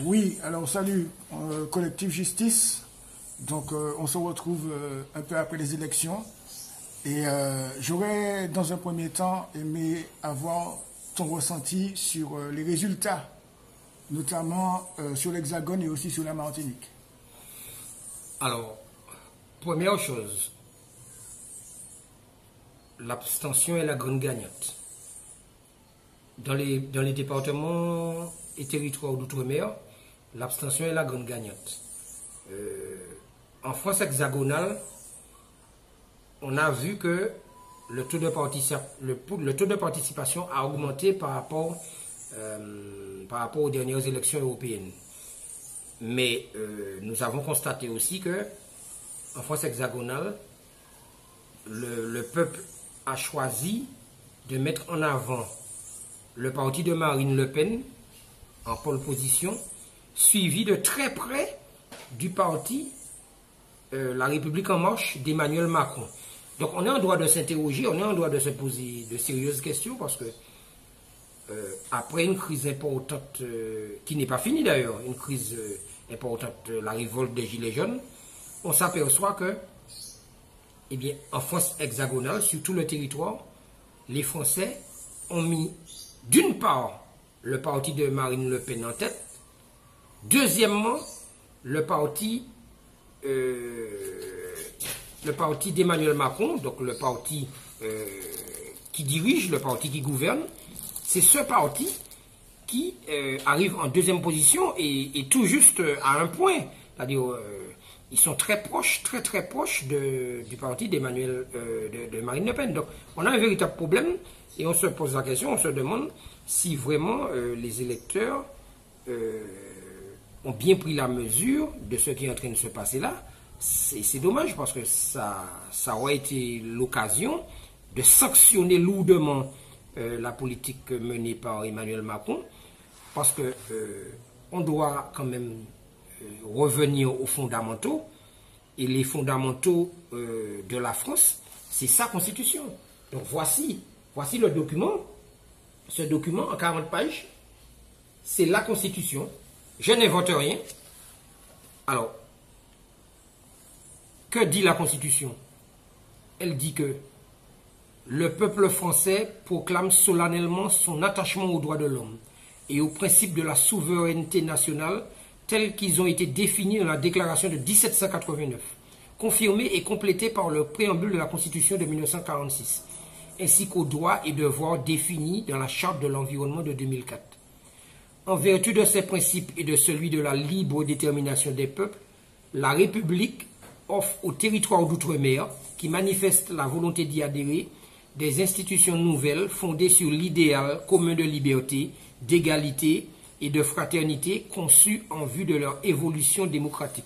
Oui, alors salut, collectif Justice. Donc on se retrouve un peu après les élections. Et j'aurais dans un premier temps aimé avoir ton ressenti sur les résultats, notamment sur l'Hexagone et aussi sur la Martinique. Alors, première chose, l'abstention est la grande gagnante. Dans les départements et territoires d'outre-mer, l'abstention est la grande gagnante. En France hexagonale, on a vu que le taux de participation a augmenté par rapport aux dernières élections européennes. Mais nous avons constaté aussi que en France hexagonale, le peuple a choisi de mettre en avant le parti de Marine Le Pen en pole position, suivi de très près du parti La République en marche d'Emmanuel Macron. Donc on est en droit de s'interroger, on est en droit de se poser de sérieuses questions parce que après une crise importante, qui n'est pas finie d'ailleurs, une crise importante, la révolte des Gilets jaunes, on s'aperçoit que, eh bien, en France hexagonale, sur tout le territoire, les Français ont mis d'une part le parti de Marine Le Pen en tête, deuxièmement le parti d'Emmanuel Macron, donc le parti qui dirige, le parti qui gouverne. C'est ce parti qui arrive en deuxième position et tout juste à un point. C'est-à-dire, ils sont très proches, très proches du parti de Marine Le Pen. Donc, on a un véritable problème et on se pose la question, on se demande si vraiment les électeurs ont bien pris la mesure de ce qui est en train de se passer là. C'est dommage parce que ça aurait été l'occasion de sanctionner lourdement la politique menée par Emmanuel Macron, parce que on doit quand même revenir aux fondamentaux, et les fondamentaux de la France, c'est sa constitution. Donc voici le document, ce document en 40 pages, c'est la constitution, je n'invente rien. Alors, que dit la constitution? Elle dit que le peuple français proclame solennellement son attachement aux droits de l'homme et aux principes de la souveraineté nationale tels qu'ils ont été définis dans la déclaration de 1789, confirmés et complétés par le préambule de la Constitution de 1946, ainsi qu'aux droits et devoirs définis dans la Charte de l'environnement de 2004. En vertu de ces principes et de celui de la libre détermination des peuples, la République offre aux territoires d'outre-mer qui manifestent la volonté d'y adhérer des institutions nouvelles fondées sur l'idéal commun de liberté, d'égalité et de fraternité conçues en vue de leur évolution démocratique.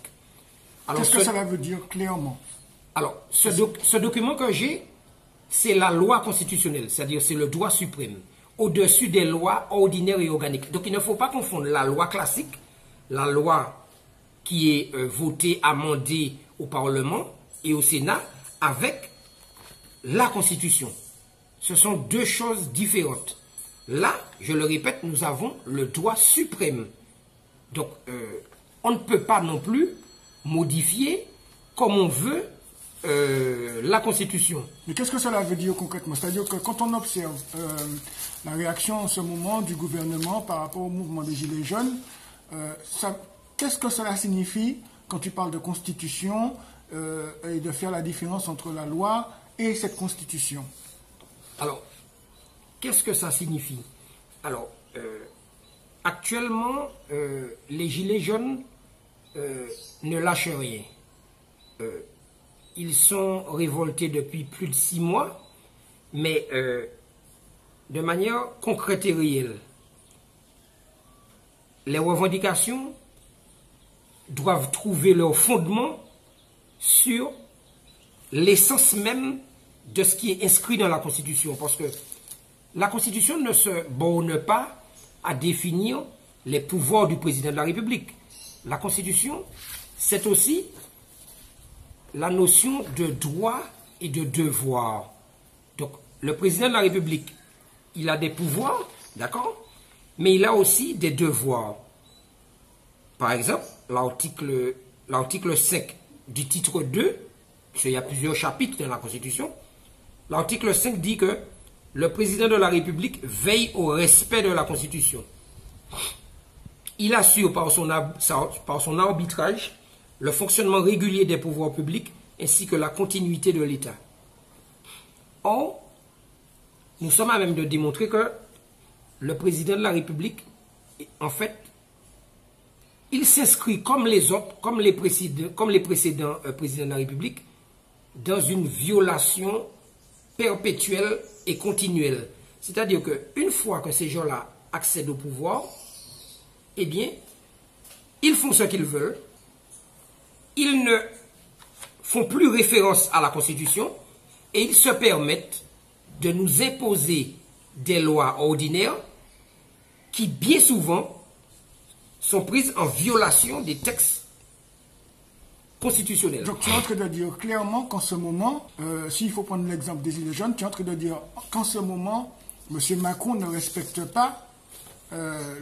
Qu'est-ce que cela veut dire clairement? Alors, ce document que j'ai, c'est la loi constitutionnelle, c'est-à-dire c'est le droit suprême, au-dessus des lois ordinaires et organiques. Donc il ne faut pas confondre la loi classique, la loi qui est votée, amendée au Parlement et au Sénat, avec la Constitution. Ce sont deux choses différentes. Là, je le répète, nous avons le droit suprême. Donc, on ne peut pas non plus modifier comme on veut la Constitution. Mais qu'est-ce que cela veut dire concrètement? C'est-à-dire que quand on observe la réaction en ce moment du gouvernement par rapport au mouvement des Gilets jaunes, qu'est-ce que cela signifie quand tu parles de Constitution et de faire la différence entre la loi et cette Constitution? Alors, qu'est-ce que ça signifie? Alors, actuellement, les Gilets jaunes ne lâchent rien. Ils sont révoltés depuis plus de 6 mois, mais de manière concrète et réelle. Les revendications doivent trouver leur fondement sur l'essence même de ce qui est inscrit dans la Constitution. Parce que la Constitution ne se borne pas à définir les pouvoirs du président de la République. La Constitution, c'est aussi la notion de droit et de devoir. Donc, le président de la République, il a des pouvoirs, d'accord, mais il a aussi des devoirs. Par exemple, l'article 5 du titre 2, parce qu'il y a plusieurs chapitres dans la Constitution, l'article 5 dit que le président de la République veille au respect de la Constitution. Il assure par son arbitrage le fonctionnement régulier des pouvoirs publics ainsi que la continuité de l'État. Or, nous sommes à même de démontrer que le président de la République, en fait, il s'inscrit comme les autres, comme les précédents présidents de la République, dans une violation perpétuelle et continuelle. C'est-à-dire qu'une fois que ces gens-là accèdent au pouvoir, eh bien, ils font ce qu'ils veulent, ils ne font plus référence à la Constitution et ils se permettent de nous imposer des lois ordinaires qui, bien souvent, sont prises en violation des textes constitutionnels. Donc tu es en train de dire clairement qu'en ce moment, s'il faut prendre l'exemple des Gilets jaunes, tu es en train de dire qu'en ce moment, M. Macron ne respecte pas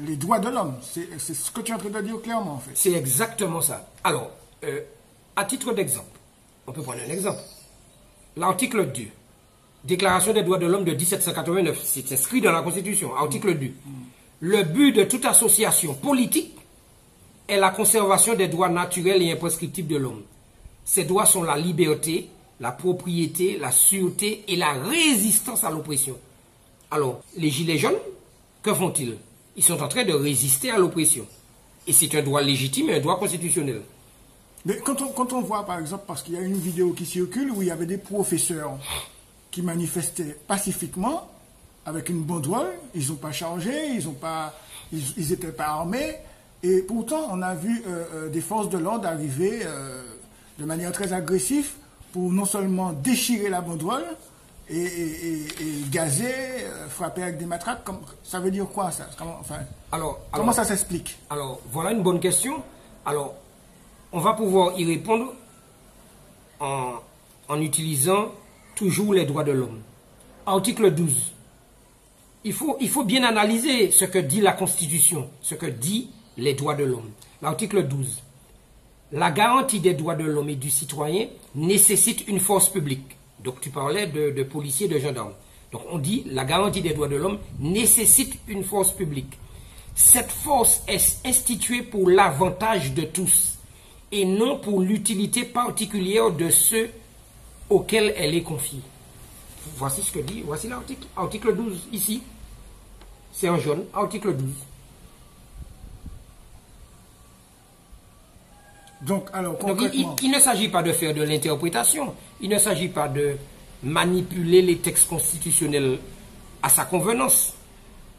les droits de l'homme. C'est ce que tu es en train de dire clairement, en fait. C'est exactement ça. Alors, à titre d'exemple, on peut prendre un exemple. L'article 2, Déclaration des droits de l'homme de 1789, c'est inscrit dans la Constitution, article 2. Le but de toute association politique est la conservation des droits naturels et imprescriptibles de l'homme. Ces droits sont la liberté, la propriété, la sûreté et la résistance à l'oppression. Alors, les Gilets jaunes, que font-ils? Ils sont en train de résister à l'oppression. Et c'est un droit légitime et un droit constitutionnel. Mais quand on voit, par exemple, parce qu'il y a une vidéo qui circule où il y avait des professeurs qui manifestaient pacifiquement avec une banderole, ils n'ont pas chargé, ils n'étaient pas armés, et pourtant on a vu des forces de l'ordre arriver de manière très agressive pour non seulement déchirer la banderole et gazer, frapper avec des matraques. Ça veut dire quoi ça? Comment ça s'explique? Alors, voilà une bonne question. Alors, on va pouvoir y répondre en utilisant toujours les droits de l'homme. Article 12. Il faut bien analyser ce que dit la Constitution, ce que dit les droits de l'homme. L'article 12. La garantie des droits de l'homme et du citoyen nécessite une force publique. Donc tu parlais de policiers, de gendarmes. Donc on dit la garantie des droits de l'homme nécessite une force publique. Cette force est instituée pour l'avantage de tous et non pour l'utilité particulière de ceux auxquels elle est confiée. Voici ce que dit, voici l'article, article 12, ici. C'est en jaune, article 12. Donc, alors, concrètement... Donc, il ne s'agit pas de faire de l'interprétation, il ne s'agit pas de manipuler les textes constitutionnels à sa convenance.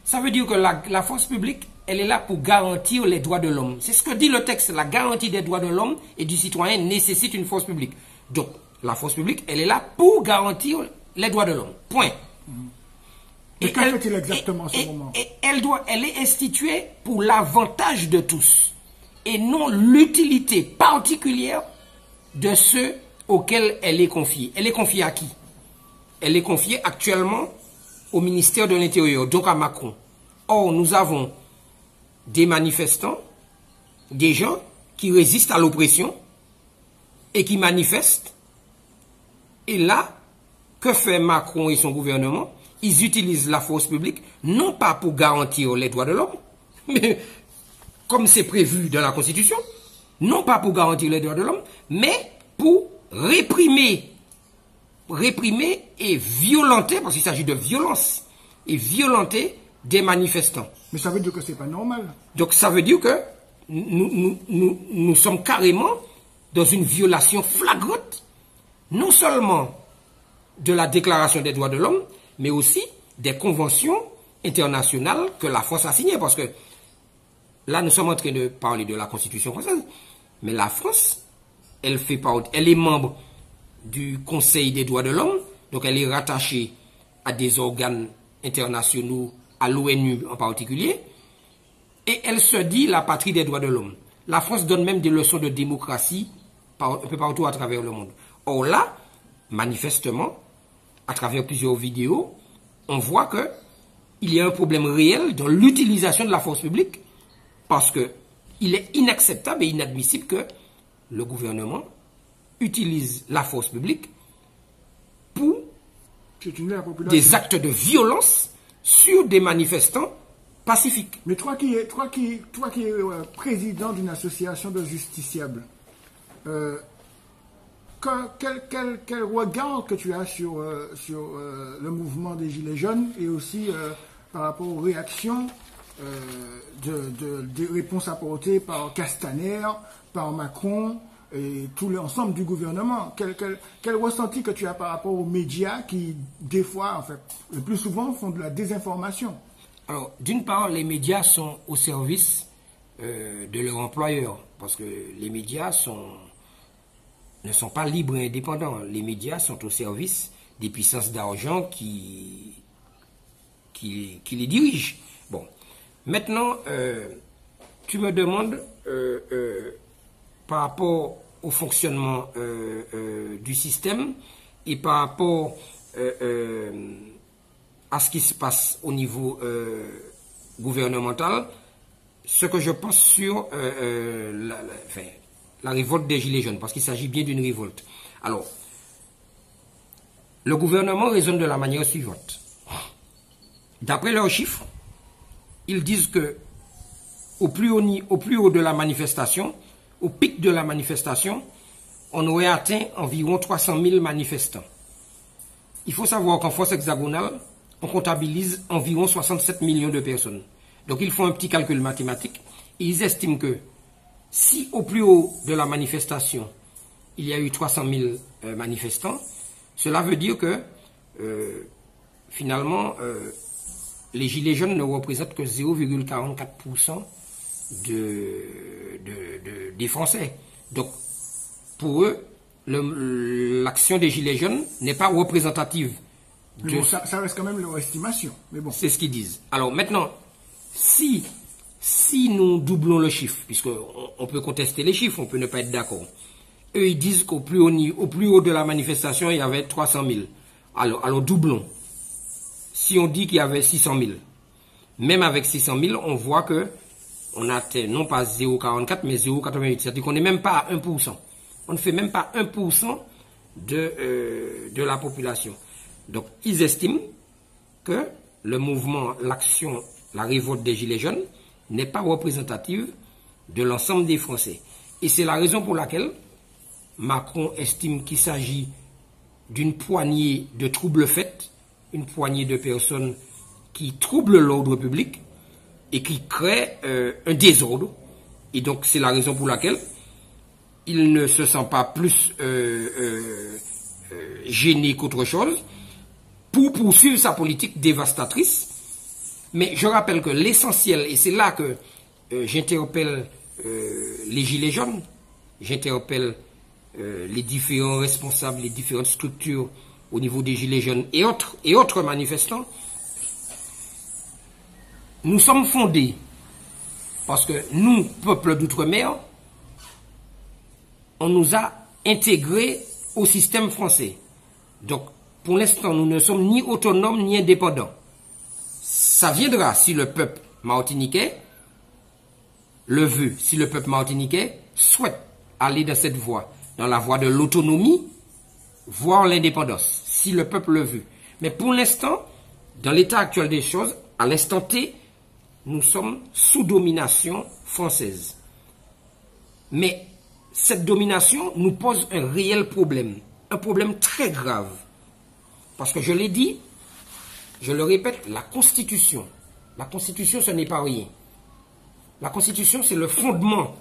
Ça veut dire que la force publique, elle est là pour garantir les droits de l'homme. C'est ce que dit le texte, la garantie des droits de l'homme et du citoyen nécessite une force publique. Donc, la force publique, elle est là pour garantir les droits de l'homme. Point. Et que fait-il exactement en ce moment? Elle est instituée pour l'avantage de tous et non l'utilité particulière de ceux auxquels elle est confiée. Elle est confiée à qui? Elle est confiée actuellement au ministère de l'Intérieur, donc à Macron. Or, nous avons des manifestants, des gens qui résistent à l'oppression et qui manifestent. Et là, que fait Macron et son gouvernement? Ils utilisent la force publique, non pas pour garantir les droits de l'homme, mais comme c'est prévu dans la Constitution, non pas pour garantir les droits de l'homme, mais pour réprimer et violenter, parce qu'il s'agit de violence, et violenter des manifestants. Mais ça veut dire que ce n'est pas normal. Donc ça veut dire que nous sommes carrément dans une violation flagrante, non seulement de la Déclaration des droits de l'homme, mais aussi des conventions internationales que la France a signées. Parce que là, nous sommes en train de parler de la Constitution française, mais la France, elle est membre du Conseil des droits de l'homme, donc elle est rattachée à des organes internationaux, à l'ONU en particulier, et elle se dit la patrie des droits de l'homme. La France donne même des leçons de démocratie un peu partout à travers le monde. Or là, manifestement, à travers plusieurs vidéos, on voit qu'il y a un problème réel dans l'utilisation de la force publique, parce que Il est inacceptable et inadmissible que le gouvernement utilise la force publique pour des actes de violence sur des manifestants pacifiques. Mais toi qui es président d'une association de justiciables, quel regard que tu as sur le mouvement des Gilets jaunes et aussi par rapport aux réactions des réponses apportées par Castaner, par Macron et tout l'ensemble du gouvernement? Quel ressenti que tu as par rapport aux médias qui, des fois, en fait, le plus souvent, font de la désinformation? Alors, d'une part, les médias sont au service de leur employeur, parce que les médias ne sont pas libres et indépendants. Les médias sont au service des puissances d'argent qui les dirigent. Bon, maintenant, tu me demandes par rapport au fonctionnement du système et par rapport à ce qui se passe au niveau gouvernemental, ce que je pense sur la révolte des Gilets jaunes, parce qu'il s'agit bien d'une révolte. Alors, le gouvernement raisonne de la manière suivante. D'après leurs chiffres, ils disent que au plus haut de la manifestation, au pic de la manifestation, on aurait atteint environ 300 000 manifestants. Il faut savoir qu'en force hexagonale, on comptabilise environ 67 millions de personnes. Donc ils font un petit calcul mathématique et ils estiment que si au plus haut de la manifestation, il y a eu 300 000 manifestants, cela veut dire que finalement, les Gilets jaunes ne représentent que 0,44% des Français. Donc, pour eux, l'action des Gilets jaunes n'est pas représentative. Bon, ça reste quand même leur estimation. Mais bon. C'est ce qu'ils disent. Alors maintenant, si nous doublons le chiffre, puisqu'on peut contester les chiffres, on peut ne pas être d'accord. Eux, ils disent qu'au plus haut de la manifestation, il y avait 300 000. Alors doublons. Si on dit qu'il y avait 600 000, même avec 600 000, on voit que on atteint non pas 0,44 mais 0,88. C'est-à-dire qu'on n'est même pas à 1%. On ne fait même pas 1% de la population. Donc, ils estiment que le mouvement, l'action, la révolte des Gilets jaunes n'est pas représentative de l'ensemble des Français. Et c'est la raison pour laquelle Macron estime qu'il s'agit d'une poignée de troubles faits, une poignée de personnes qui troublent l'ordre public et qui créent un désordre. Et donc, c'est la raison pour laquelle il ne se sent pas plus gêné qu'autre chose pour poursuivre sa politique dévastatrice. Mais je rappelle que l'essentiel, et c'est là que j'interpelle les Gilets jaunes, j'interpelle les différents responsables, les différentes structures au niveau des Gilets jaunes et autres manifestants. Nous sommes fondés parce que nous, peuple d'outre-mer, on nous a intégrés au système français. Donc, pour l'instant, nous ne sommes ni autonomes ni indépendants. Ça viendra si le peuple martiniquais le veut, si le peuple martiniquais souhaite aller dans cette voie, dans la voie de l'autonomie, voire l'indépendance, si le peuple le veut. Mais pour l'instant, dans l'état actuel des choses, à l'instant T, nous sommes sous domination française. Mais cette domination nous pose un réel problème, un problème très grave. Parce que je l'ai dit, je le répète, la Constitution, ce n'est pas rien. La Constitution, c'est le fondement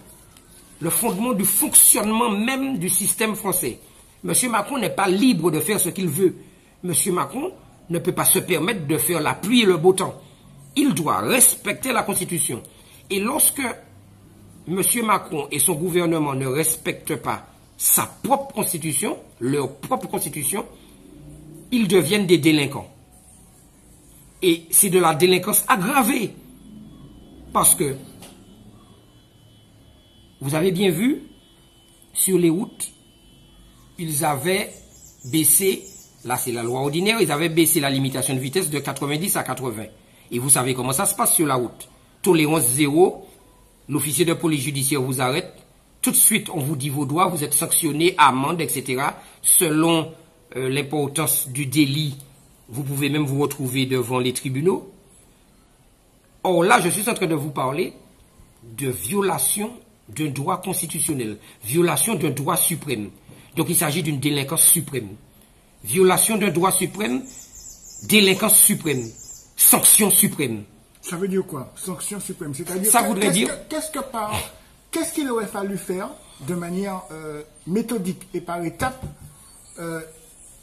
du fonctionnement même du système français. M. Macron n'est pas libre de faire ce qu'il veut. M. Macron ne peut pas se permettre de faire la pluie et le beau temps. Il doit respecter la Constitution. Et lorsque M. Macron et son gouvernement ne respectent pas sa propre Constitution, leur propre Constitution, ils deviennent des délinquants. Et c'est de la délinquance aggravée. Parce que, vous avez bien vu, sur les routes, ils avaient baissé, là c'est la loi ordinaire, ils avaient baissé la limitation de vitesse de 90 à 80. Et vous savez comment ça se passe sur la route. Tolérance zéro, l'officier de police judiciaire vous arrête, tout de suite on vous dit vos droits, vous êtes sanctionné, amende, etc. Selon l'importance du délit, vous pouvez même vous retrouver devant les tribunaux. Or là, je suis en train de vous parler de violation d'un droit constitutionnel, violation d'un droit suprême. Donc il s'agit d'une délinquance suprême. Violation d'un droit suprême, délinquance suprême, sanction suprême. Ça veut dire quoi? Sanction suprême. C'est-à-dire ça voudrait dire... Qu'est-ce qu'il aurait fallu faire de manière méthodique et par étapes?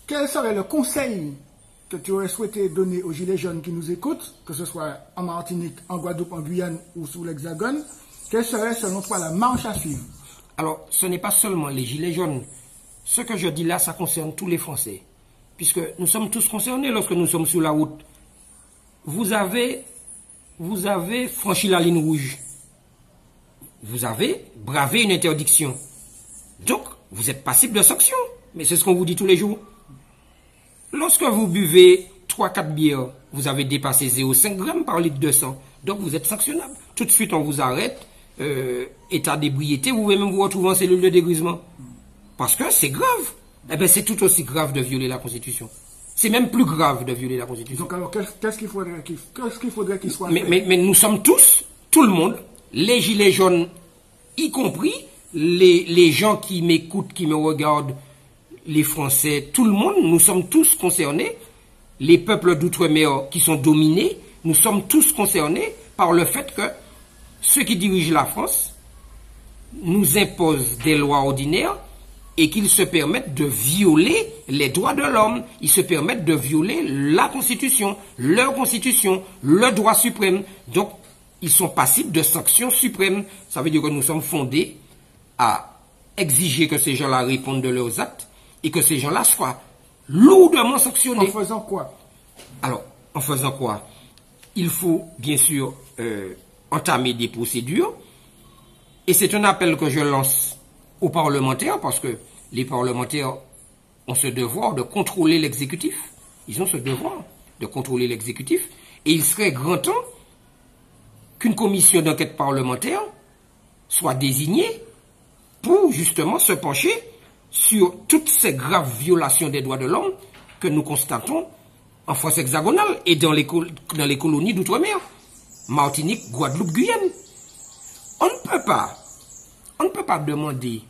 Quel serait le conseil que tu aurais souhaité donner aux gilets jaunes qui nous écoutent, que ce soit en Martinique, en Guadeloupe, en Guyane ou sous l'Hexagone? Quelle serait selon toi la marche à suivre? Alors, ce n'est pas seulement les gilets jaunes. Ce que je dis là, ça concerne tous les Français. Puisque nous sommes tous concernés lorsque nous sommes sur la route. Vous avez franchi la ligne rouge. Vous avez bravé une interdiction. Donc, vous êtes passible de sanction. Mais c'est ce qu'on vous dit tous les jours. Lorsque vous buvez 3-4 bières, vous avez dépassé 0,5 grammes par litre de sang. Donc, vous êtes sanctionnable. Tout de suite, on vous arrête. État d'ébriété, vous pouvez même vous retrouver en cellule de dégrisement. Parce que c'est grave. Eh bien, c'est tout aussi grave de violer la Constitution. C'est même plus grave de violer la Constitution. Donc alors, qu'est-ce qu'il faudrait qu'il soit fait? Mais nous sommes tous, tout le monde, les gilets jaunes, y compris les gens qui m'écoutent, qui me regardent, les Français, tout le monde, nous sommes tous concernés. Les peuples d'outre-mer qui sont dominés, nous sommes tous concernés par le fait que ceux qui dirigent la France nous imposent des lois ordinaires et qu'ils se permettent de violer les droits de l'homme. Ils se permettent de violer la Constitution, leur Constitution, le droit suprême. Donc, ils sont passibles de sanctions suprêmes. Ça veut dire que nous sommes fondés à exiger que ces gens-là répondent de leurs actes et que ces gens-là soient lourdement sanctionnés. En faisant quoi? Alors, en faisant quoi? Il faut, bien sûr, entamer des procédures. Et c'est un appel que je lance aux parlementaires, parce que les parlementaires ont ce devoir de contrôler l'exécutif. Ils ont ce devoir de contrôler l'exécutif. Et il serait grand temps qu'une commission d'enquête parlementaire soit désignée pour justement se pencher sur toutes ces graves violations des droits de l'homme que nous constatons en France hexagonale et dans les colonies d'outre-mer, Martinique, Guadeloupe, Guyane. On ne peut pas demander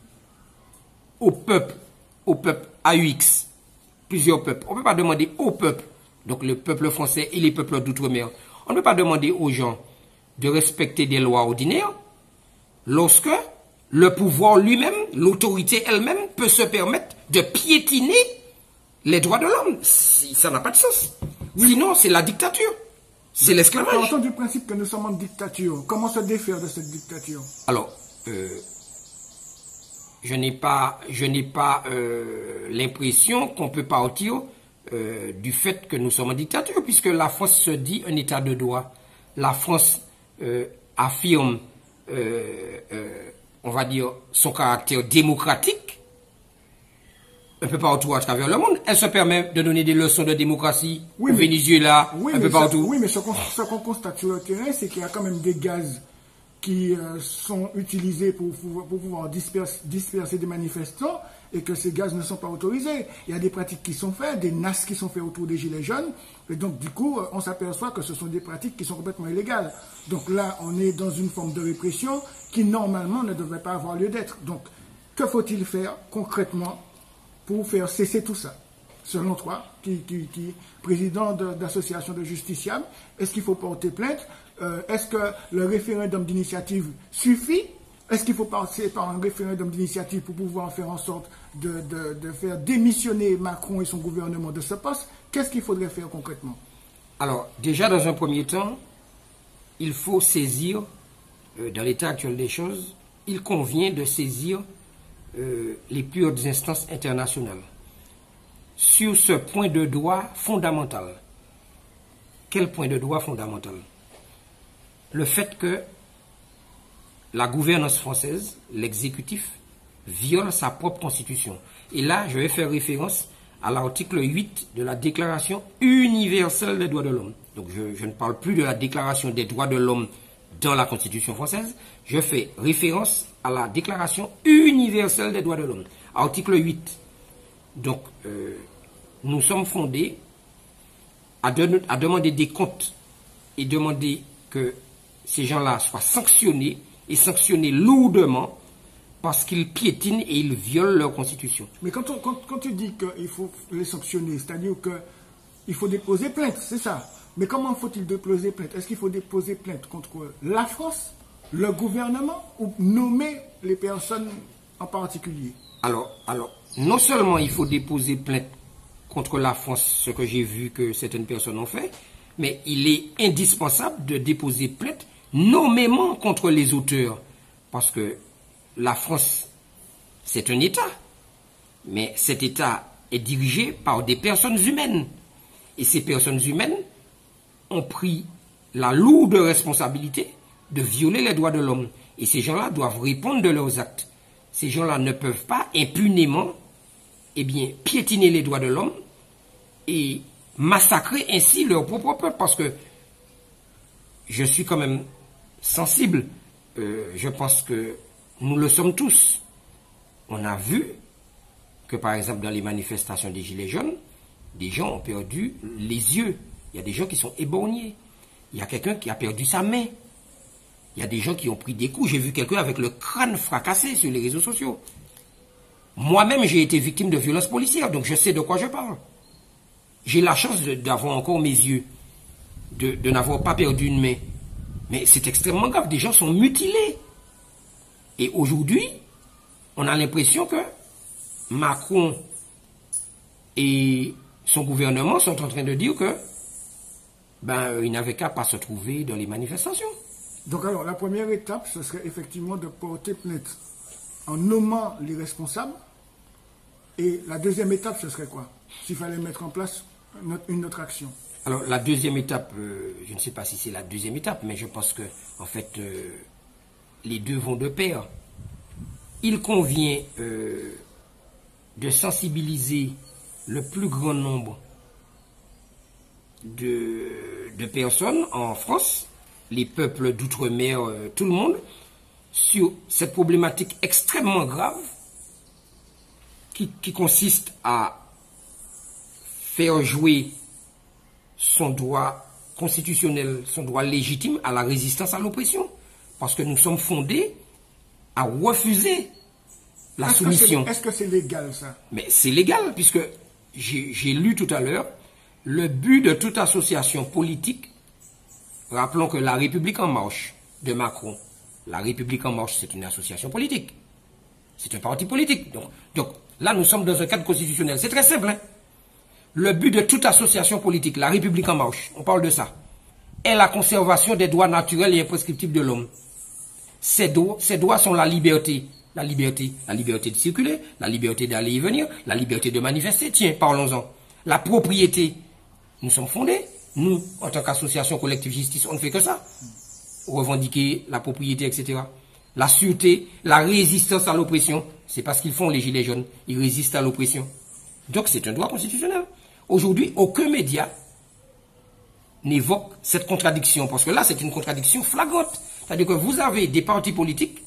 au peuple AUX, plusieurs peuples, on ne peut pas demander au peuple, donc le peuple français et les peuples d'outre-mer, on ne peut pas demander aux gens de respecter des lois ordinaires lorsque le pouvoir lui-même, l'autorité elle-même peut se permettre de piétiner les droits de l'homme. Ça n'a pas de sens. Oui. Sinon, c'est la dictature. C'est l'esclavage. Partons du principe que nous sommes en dictature. Comment se défaire de cette dictature? Alors, je n'ai pas l'impression qu'on peut partir du fait que nous sommes en dictature, puisque la France se dit un état de droit. La France affirme, on va dire, son caractère démocratique un peu partout à travers le monde. Elle se permet de donner des leçons de démocratie au Venezuela, un peu partout. Oui, mais ce qu'on constate sur le terrain, c'est qu'il y a quand même des gaz qui sont utilisés pour pouvoir disperser des manifestants et que ces gaz ne sont pas autorisés. Il y a des pratiques qui sont faites, des NAS qui sont faites autour des gilets jaunes, et donc du coup, on s'aperçoit que ce sont des pratiques qui sont complètement illégales. Donc là, on est dans une forme de répression qui normalement ne devrait pas avoir lieu d'être. Donc, que faut-il faire concrètement pour faire cesser tout ça? Selon toi, qui président d'association de justiciables, est-ce qu'il faut porter plainte? Est-ce que le référendum d'initiative suffit? Est-ce qu'il faut passer par un référendum d'initiative pour pouvoir faire en sorte de faire démissionner Macron et son gouvernement de ce poste? Qu'est-ce qu'il faudrait faire concrètement? Alors, déjà, dans un premier temps, il faut saisir, dans l'état actuel des choses, il convient de saisir les plus hautes instances internationales sur ce point de droit fondamental. Quel point de droit fondamental? Le fait que la gouvernance française, l'exécutif, viole sa propre constitution. Et là, je vais faire référence à l'article 8 de la Déclaration universelle des droits de l'homme. Donc, je ne parle plus de la Déclaration des droits de l'homme dans la Constitution française, je fais référence à la Déclaration universelle des droits de l'homme, article 8. Donc, nous sommes fondés à demander des comptes et demander que ces gens-là soient sanctionnés et sanctionnés lourdement parce qu'ils piétinent et ils violent leur constitution. Mais quand tu dis qu'il faut les sanctionner, c'est-à-dire qu'il faut déposer plainte, c'est ça. Mais comment faut-il déposer plainte? Est-ce qu'il faut déposer plainte contre la France, le gouvernement, ou nommer les personnes en particulier? Alors, non seulement il faut déposer plainte contre la France, ce que j'ai vu que certaines personnes ont fait, mais il est indispensable de déposer plainte nommément contre les auteurs. Parce que la France, c'est un État, mais cet État est dirigé par des personnes humaines. Et ces personnes humaines ont pris la lourde responsabilité de violer les droits de l'homme. Et ces gens-là doivent répondre de leurs actes. Ces gens-là ne peuvent pas impunément piétiner les droits de l'homme et massacrer ainsi leur propre peuple. Parce que je suis quand même sensible. Je pense que nous le sommes tous. On a vu que, par exemple, dans les manifestations des Gilets jaunes, des gens ont perdu les yeux. Il y a des gens qui sont éborgnés. Il y a quelqu'un qui a perdu sa main. Il y a des gens qui ont pris des coups. J'ai vu quelqu'un avec le crâne fracassé sur les réseaux sociaux. Moi-même, j'ai été victime de violences policières, donc je sais de quoi je parle. J'ai la chance d'avoir encore mes yeux, de n'avoir pas perdu une main. Mais c'est extrêmement grave. Des gens sont mutilés. Et aujourd'hui, on a l'impression que Macron et son gouvernement sont en train de dire que il n'avait qu'à pas se trouver dans les manifestations. Donc alors, la première étape, ce serait effectivement de porter plainte en nommant les responsables. Et la deuxième étape, ce serait quoi? S'il fallait mettre en place une autre action. Alors, la deuxième étape, je ne sais pas si c'est la deuxième étape, mais je pense que, en fait, les deux vont de pair. Il convient de sensibiliser le plus grand nombre de personnes en France, les peuples d'outre-mer, tout le monde, sur cette problématique extrêmement grave qui consiste à faire jouer son droit constitutionnel, son droit légitime à la résistance à l'oppression. Parce que nous sommes fondés à refuser la soumission. Est-ce que c'est légal, ça? Mais c'est légal, puisque j'ai lu tout à l'heure, le but de toute association politique, rappelons que la République en marche de Macron, la République en marche, c'est une association politique. C'est un parti politique. Donc là, nous sommes dans un cadre constitutionnel. C'est très simple. Hein? Le but de toute association politique, la République en marche, on parle de ça, est la conservation des droits naturels et imprescriptibles de l'homme. Ces droits sont la liberté de circuler, la liberté d'aller et venir, la liberté de manifester. Tiens, parlons-en. La propriété. Nous sommes fondés. Nous, en tant qu'association collective justice, on ne fait que ça. Revendiquer la propriété, etc. La sûreté, la résistance à l'oppression. C'est parce qu'ils font les gilets jaunes. Ils résistent à l'oppression. Donc c'est un droit constitutionnel. Aujourd'hui, aucun média n'évoque cette contradiction. Parce que là, c'est une contradiction flagrante. C'est-à-dire que vous avez des partis politiques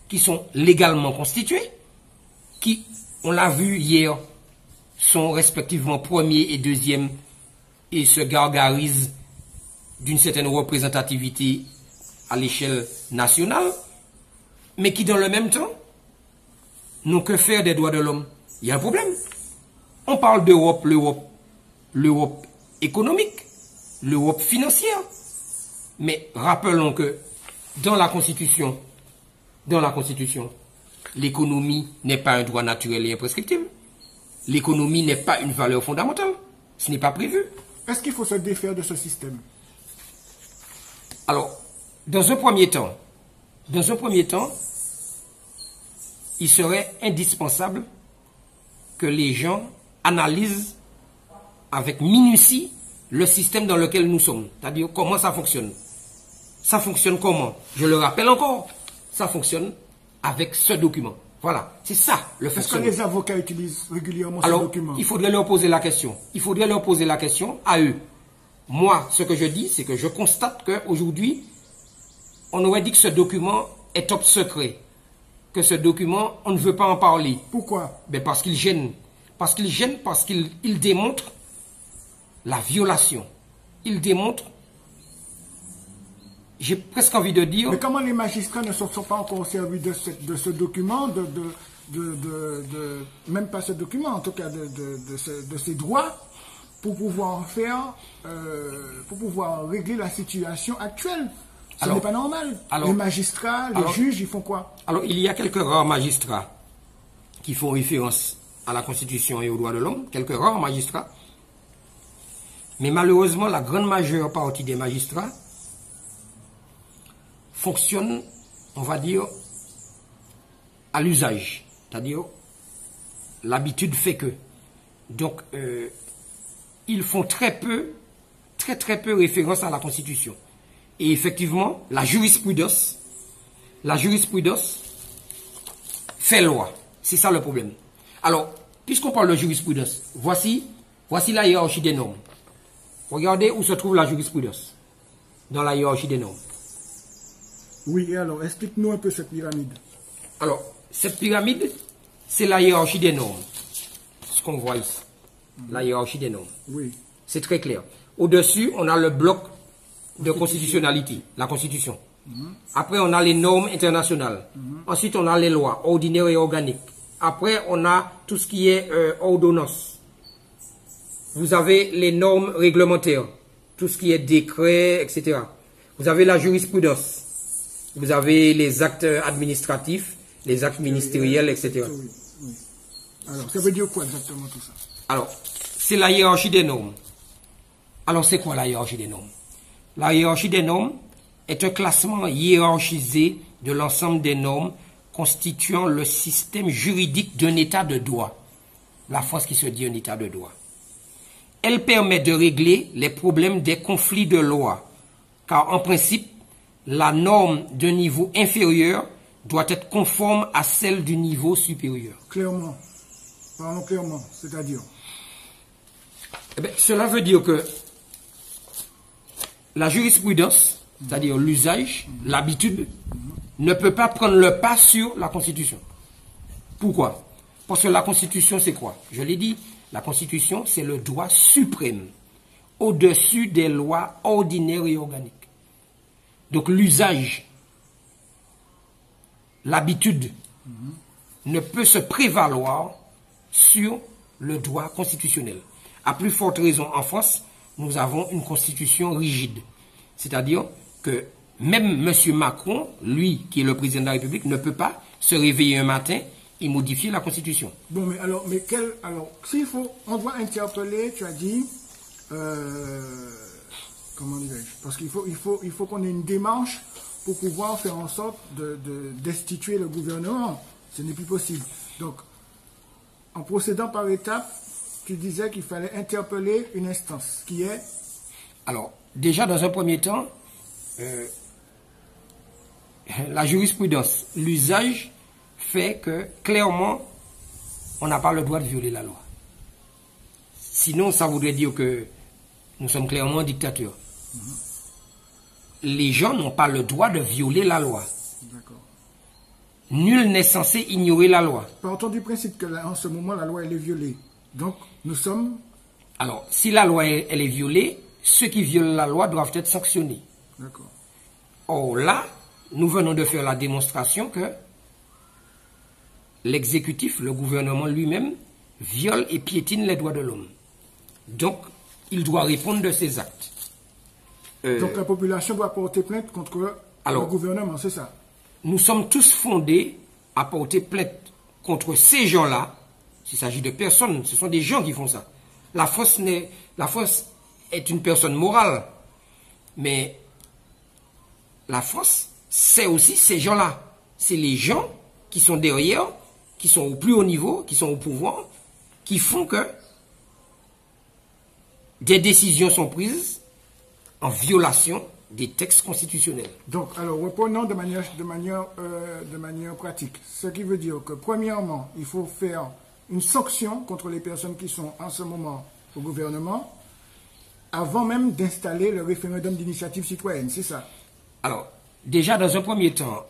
qui sont légalement constitués, qui, on l'a vu hier, sont respectivement premier et deuxième et se gargarisent d'une certaine représentativité à l'échelle nationale, mais qui dans le même temps n'ont que faire des droits de l'homme. Il y a un problème. On parle d'Europe, l'Europe économique, l'Europe financière, mais rappelons que dans la Constitution, l'économie n'est pas un droit naturel et imprescriptible. L'économie n'est pas une valeur fondamentale. Ce n'est pas prévu. Est-ce qu'il faut se défaire de ce système? Alors, dans un premier temps, il serait indispensable que les gens analysent avec minutie le système dans lequel nous sommes. C'est-à-dire comment ça fonctionne. Ça fonctionne comment? Je le rappelle encore. Ça fonctionne avec ce document. Voilà, c'est ça le fonctionnement. Est-ce que les avocats utilisent régulièrement ce document? Il faudrait leur poser la question. Il faudrait leur poser la question à eux. Moi, ce que je dis, c'est que je constate qu'aujourd'hui, on aurait dit que ce document est top secret. Que ce document, on ne veut pas en parler. Pourquoi? Ben parce qu'il gêne. Parce qu'il gêne, parce qu'il démontre la violation. Il démontre, j'ai presque envie de dire... Mais comment les magistrats ne se sont pas encore servis de ce document, même pas ce document, en tout cas de ces droits, pour pouvoir faire, pour pouvoir régler la situation actuelle? Ce n'est pas normal. Les magistrats, les juges, ils font quoi? Alors, il y a quelques rares magistrats qui font référence à la Constitution et aux droits de l'homme, quelques rares magistrats. Mais malheureusement, la grande majeure partie des magistrats fonctionnent, on va dire, à l'usage. C'est-à-dire, l'habitude fait que. Donc, ils font très peu référence à la Constitution. Et effectivement, la jurisprudence fait loi. C'est ça le problème. Alors, puisqu'on parle de jurisprudence, voici la hiérarchie des normes. Regardez où se trouve la jurisprudence dans la hiérarchie des normes. Oui, et alors, explique-nous un peu cette pyramide. Alors, cette pyramide, c'est la hiérarchie des normes. Ce qu'on voit ici. La hiérarchie des normes. Oui. C'est très clair. Au-dessus, on a le bloc de constitutionnalité, la Constitution. Après, on a les normes internationales. Ensuite, on a les lois ordinaires et organiques. Après, on a tout ce qui est ordonnance. Vous avez les normes réglementaires, tout ce qui est décret, etc. Vous avez la jurisprudence. Vous avez les actes administratifs, les actes ministériels, etc. Oui, oui. Alors, ça veut dire quoi exactement tout ça? Alors, c'est la hiérarchie des normes. Alors, c'est quoi la hiérarchie des normes? La hiérarchie des normes est un classement hiérarchisé de l'ensemble des normes constituant le système juridique d'un état de droit. La France qui se dit un état de droit. Elle permet de régler les problèmes des conflits de loi, car en principe, la norme d'un niveau inférieur doit être conforme à celle du niveau supérieur. Clairement. Parlons clairement, c'est-à-dire? Eh bien, cela veut dire que la jurisprudence, c'est-à-dire l'usage, l'habitude, ne peut pas prendre le pas sur la Constitution. Pourquoi? Parce que la Constitution, c'est quoi? Je l'ai dit, la Constitution, c'est le droit suprême, au-dessus des lois ordinaires et organiques. Donc l'usage, l'habitude, ne peut se prévaloir sur le droit constitutionnel. À plus forte raison, en France, nous avons une constitution rigide. C'est-à-dire que même M. Macron, lui, qui est le président de la République, ne peut pas se réveiller un matin et modifier la constitution. Bon, mais alors, s'il faut, on doit interpeller, tu as dit, comment dirais-je? Parce qu'il faut qu'on ait une démarche pour pouvoir faire en sorte destituer le gouvernement. Ce n'est plus possible. Donc, en procédant par étapes, tu disais qu'il fallait interpeller une instance qui est... Alors, déjà, dans un premier temps, la jurisprudence, l'usage fait que, clairement, on n'a pas le droit de violer la loi. Sinon, ça voudrait dire que nous sommes clairement dictateurs. Les gens n'ont pas le droit de violer la loi. D'accord. Nul n'est censé ignorer la loi. Partons du principe qu'en ce moment, la loi, elle est violée. Donc, nous sommes... Alors, si la loi, elle est violée, ceux qui violent la loi doivent être sanctionnés. D'accord. Or là, nous venons de faire la démonstration que l'exécutif, le gouvernement lui-même, viole et piétine les droits de l'homme. Donc, il doit répondre de ses actes. Donc, la population doit porter plainte contre le gouvernement, c'est ça? Nous sommes tous fondés à porter plainte contre ces gens-là. S'il s'agit de personnes, ce sont des gens qui font ça. La France est une personne morale, mais la France, c'est aussi ces gens-là. C'est les gens qui sont derrière, qui sont au plus haut niveau, qui sont au pouvoir, qui font que des décisions sont prises en violation des textes constitutionnels. Donc, alors, reprenons de manière pratique. Ce qui veut dire que, premièrement, il faut faire une sanction contre les personnes qui sont en ce moment au gouvernement, avant même d'installer le référendum d'initiative citoyenne, c'est ça? Alors, déjà, dans un premier temps,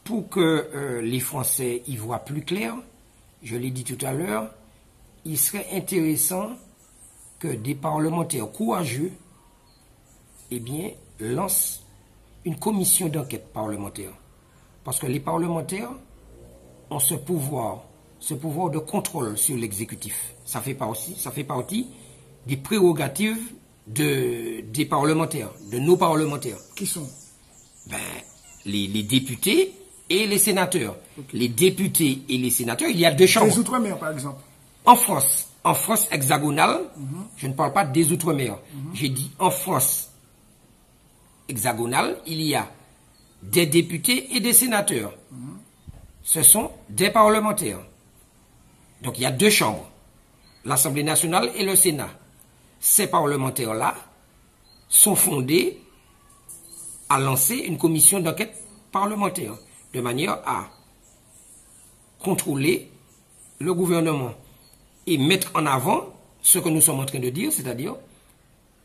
pour que les Français y voient plus clair, je l'ai dit tout à l'heure, il serait intéressant que des parlementaires courageux, eh bien, lancent une commission d'enquête parlementaire. Parce que les parlementaires ont ce pouvoir de contrôle sur l'exécutif. Ça fait partie des prérogatives des parlementaires, de nos parlementaires. Qui sont? Ben, les députés et les sénateurs. Okay. Les députés et les sénateurs, il y a deux chambres. Les Outre-mer, par exemple. En France hexagonale, je ne parle pas des Outre-mer. J'ai dit en France hexagonale, il y a des députés et des sénateurs. Ce sont des parlementaires. Donc il y a deux chambres, l'Assemblée nationale et le Sénat. Ces parlementaires-là sont fondés à lancer une commission d'enquête parlementaire, de manière à contrôler le gouvernement et mettre en avant ce que nous sommes en train de dire, c'est-à-dire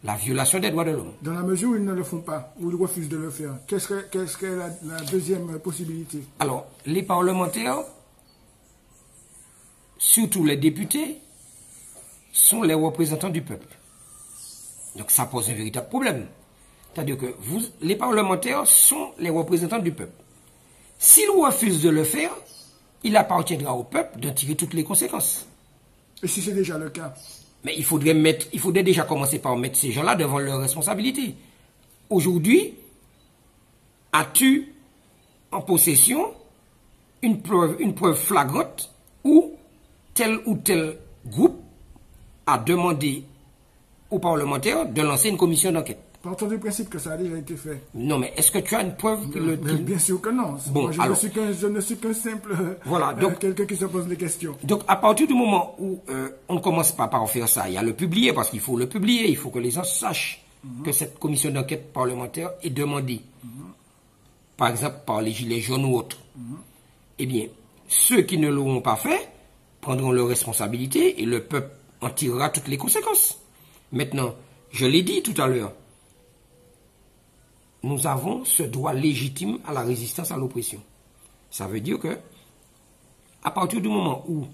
la violation des droits de l'homme. Dans la mesure où ils ne le font pas, ou ils refusent de le faire, quelle serait la deuxième possibilité? Alors, les parlementaires, surtout les députés, sont les représentants du peuple. Donc ça pose un véritable problème. C'est-à-dire que les parlementaires sont les représentants du peuple. S'ils refusent de le faire, il appartiendra au peuple d'en tirer toutes les conséquences. Et si c'est déjà le cas? Mais il faudrait déjà commencer par mettre ces gens-là devant leurs responsabilités. Aujourd'hui, as-tu en possession une preuve flagrante où tel ou tel groupe a demandé aux parlementaires de lancer une commission d'enquête? Partons du principe que ça a déjà été fait. Non, mais est-ce que tu as une preuve Bien sûr que non. Bon, moi, je ne suis qu'un simple voilà, donc, quelqu'un qui se pose des questions. Donc, à partir du moment où on ne commence pas par faire ça, il y a le publier, parce qu'il faut le publier, il faut que les gens sachent que cette commission d'enquête parlementaire est demandée, par exemple par les Gilets jaunes ou autres. Eh bien, ceux qui ne l'auront pas fait prendront leurs responsabilités et le peuple en tirera toutes les conséquences. Maintenant, je l'ai dit tout à l'heure, nous avons ce droit légitime à la résistance à l'oppression. Ça veut dire que, à partir du moment où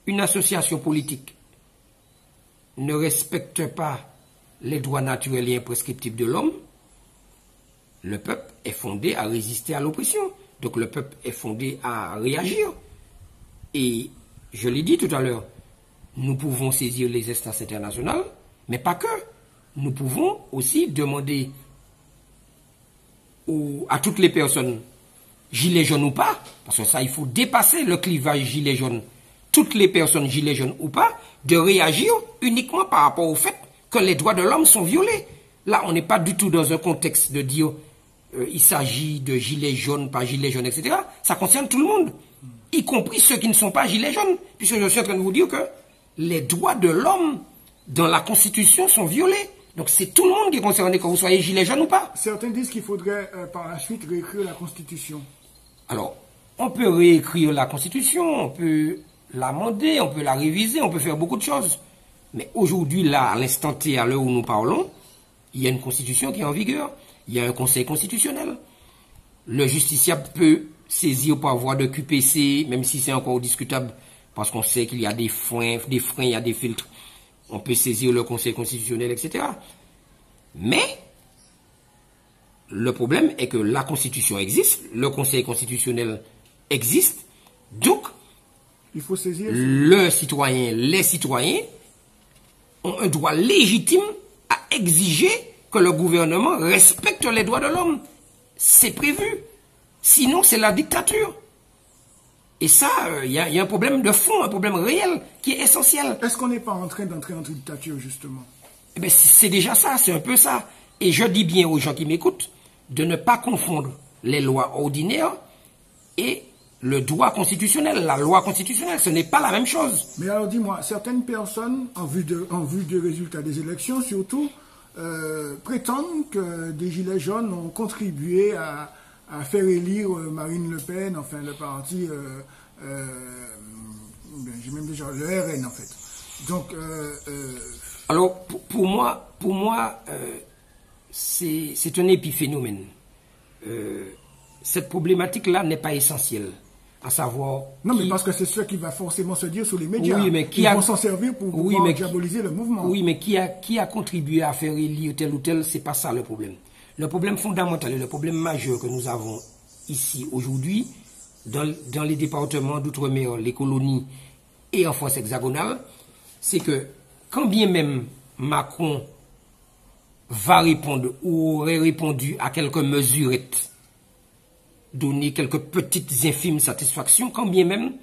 une association politique ne respecte pas les droits naturels et imprescriptibles de l'homme, le peuple est fondé à résister à l'oppression. Donc le peuple est fondé à réagir. Et je l'ai dit tout à l'heure, nous pouvons saisir les instances internationales, mais pas que. Nous pouvons aussi demander à toutes les personnes, gilets jaunes ou pas, parce que ça, il faut dépasser le clivage gilets jaunes, toutes les personnes gilets jaunes ou pas, de réagir uniquement par rapport au fait que les droits de l'homme sont violés. Là, on n'est pas du tout dans un contexte de dire il s'agit de gilets jaunes, pas gilets jaunes, etc. Ça concerne tout le monde, y compris ceux qui ne sont pas gilets jaunes, puisque je suis en train de vous dire que les droits de l'homme dans la Constitution sont violés. Donc c'est tout le monde qui est concerné, que vous soyez gilet jaune ou pas. Certains disent qu'il faudrait par la suite réécrire la Constitution. Alors, on peut réécrire la Constitution, on peut l'amender, on peut la réviser, on peut faire beaucoup de choses. Mais aujourd'hui, là, à l'instant T, à l'heure où nous parlons, il y a une Constitution qui est en vigueur, il y a un Conseil constitutionnel. Le justiciable peut saisir par voie de QPC, même si c'est encore discutable, parce qu'on sait qu'il y a des freins, il y a des filtres. On peut saisir le Conseil constitutionnel, etc. Mais, le problème est que la Constitution existe, le Conseil constitutionnel existe, donc, il faut saisir les citoyens ont un droit légitime à exiger que le gouvernement respecte les droits de l'homme. C'est prévu. Sinon, c'est la dictature. Et ça, il y a un problème de fond, un problème réel qui est essentiel. Est-ce qu'on n'est pas en train d'entrer dans une dictature, justement? Eh bien, c'est déjà ça, c'est un peu ça. Et je dis bien aux gens qui m'écoutent de ne pas confondre les lois ordinaires et le droit constitutionnel. La loi constitutionnelle, ce n'est pas la même chose. Mais alors dis-moi, certaines personnes, en vue du résultat des élections surtout, prétendent que des Gilets jaunes ont contribué à faire élire Marine Le Pen, enfin le parti, j'ai même déjà le RN en fait. Donc, alors pour moi, c'est un épiphénomène. Cette problématique-là n'est pas essentielle. À savoir... Non, mais parce que c'est ce qui va forcément se dire sur les médias. Oui, mais Ils vont s'en servir pour pouvoir diaboliser le mouvement. Oui, mais qui a contribué à faire élire tel ou tel, c'est pas ça le problème. Le problème fondamental et le problème majeur que nous avons ici aujourd'hui, dans les départements d'outre-mer, les colonies et en France hexagonale, c'est que quand bien même Macron va répondre ou aurait répondu à quelques mesurettes, donner quelques petites infimes satisfactions, quand bien même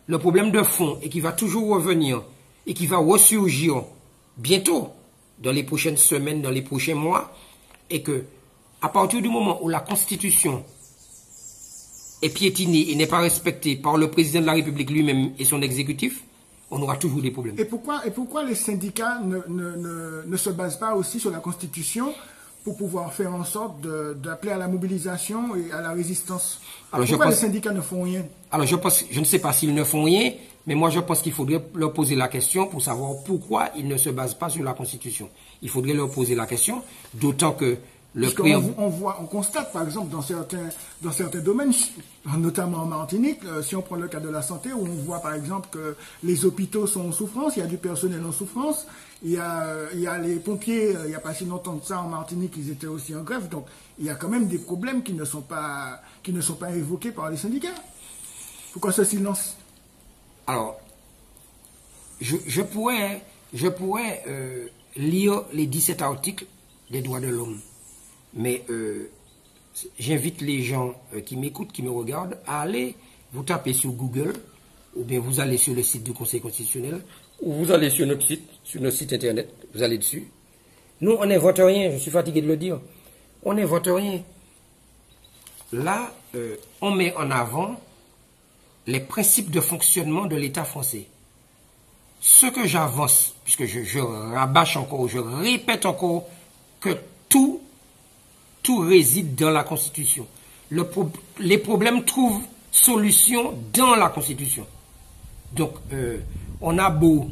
le problème de fond et qui va toujours revenir et qui va ressurgir bientôt dans les prochaines semaines, dans les prochains mois, est que à partir du moment où la Constitution est piétinée et n'est pas respectée par le président de la République lui-même et son exécutif, on aura toujours des problèmes. Et pourquoi les syndicats ne se basent pas aussi sur la Constitution pour pouvoir faire en sorte d'appeler à la mobilisation et à la résistance? Alors, pourquoi les syndicats ne font rien? Alors, je ne sais pas s'ils ne font rien, mais moi je pense qu'il faudrait leur poser la question pour savoir pourquoi ils ne se basent pas sur la Constitution. Il faudrait leur poser la question, d'autant que on constate, par exemple, dans certains domaines, notamment en Martinique, si on prend le cas de la santé, où on voit, par exemple, que les hôpitaux sont en souffrance, il y a du personnel en souffrance, il y a les pompiers, il n'y a pas si longtemps que ça, en Martinique, ils étaient aussi en grève, donc il y a quand même des problèmes qui ne sont pas évoqués par les syndicats. Pourquoi ce silence? Alors, je pourrais lire les 17 articles des droits de l'homme. Mais j'invite les gens qui m'écoutent, qui me regardent, à aller vous taper sur Google, ou bien vous allez sur le site du Conseil constitutionnel, ou vous allez sur notre site internet, vous allez dessus. Nous, on n'invente rien, je suis fatigué de le dire. On n'invente rien. Là, on met en avant les principes de fonctionnement de l'État français. Ce que j'avance, puisque je rabâche encore, je répète encore que tout réside dans la Constitution. Les problèmes trouvent solution dans la Constitution. Donc, on a beau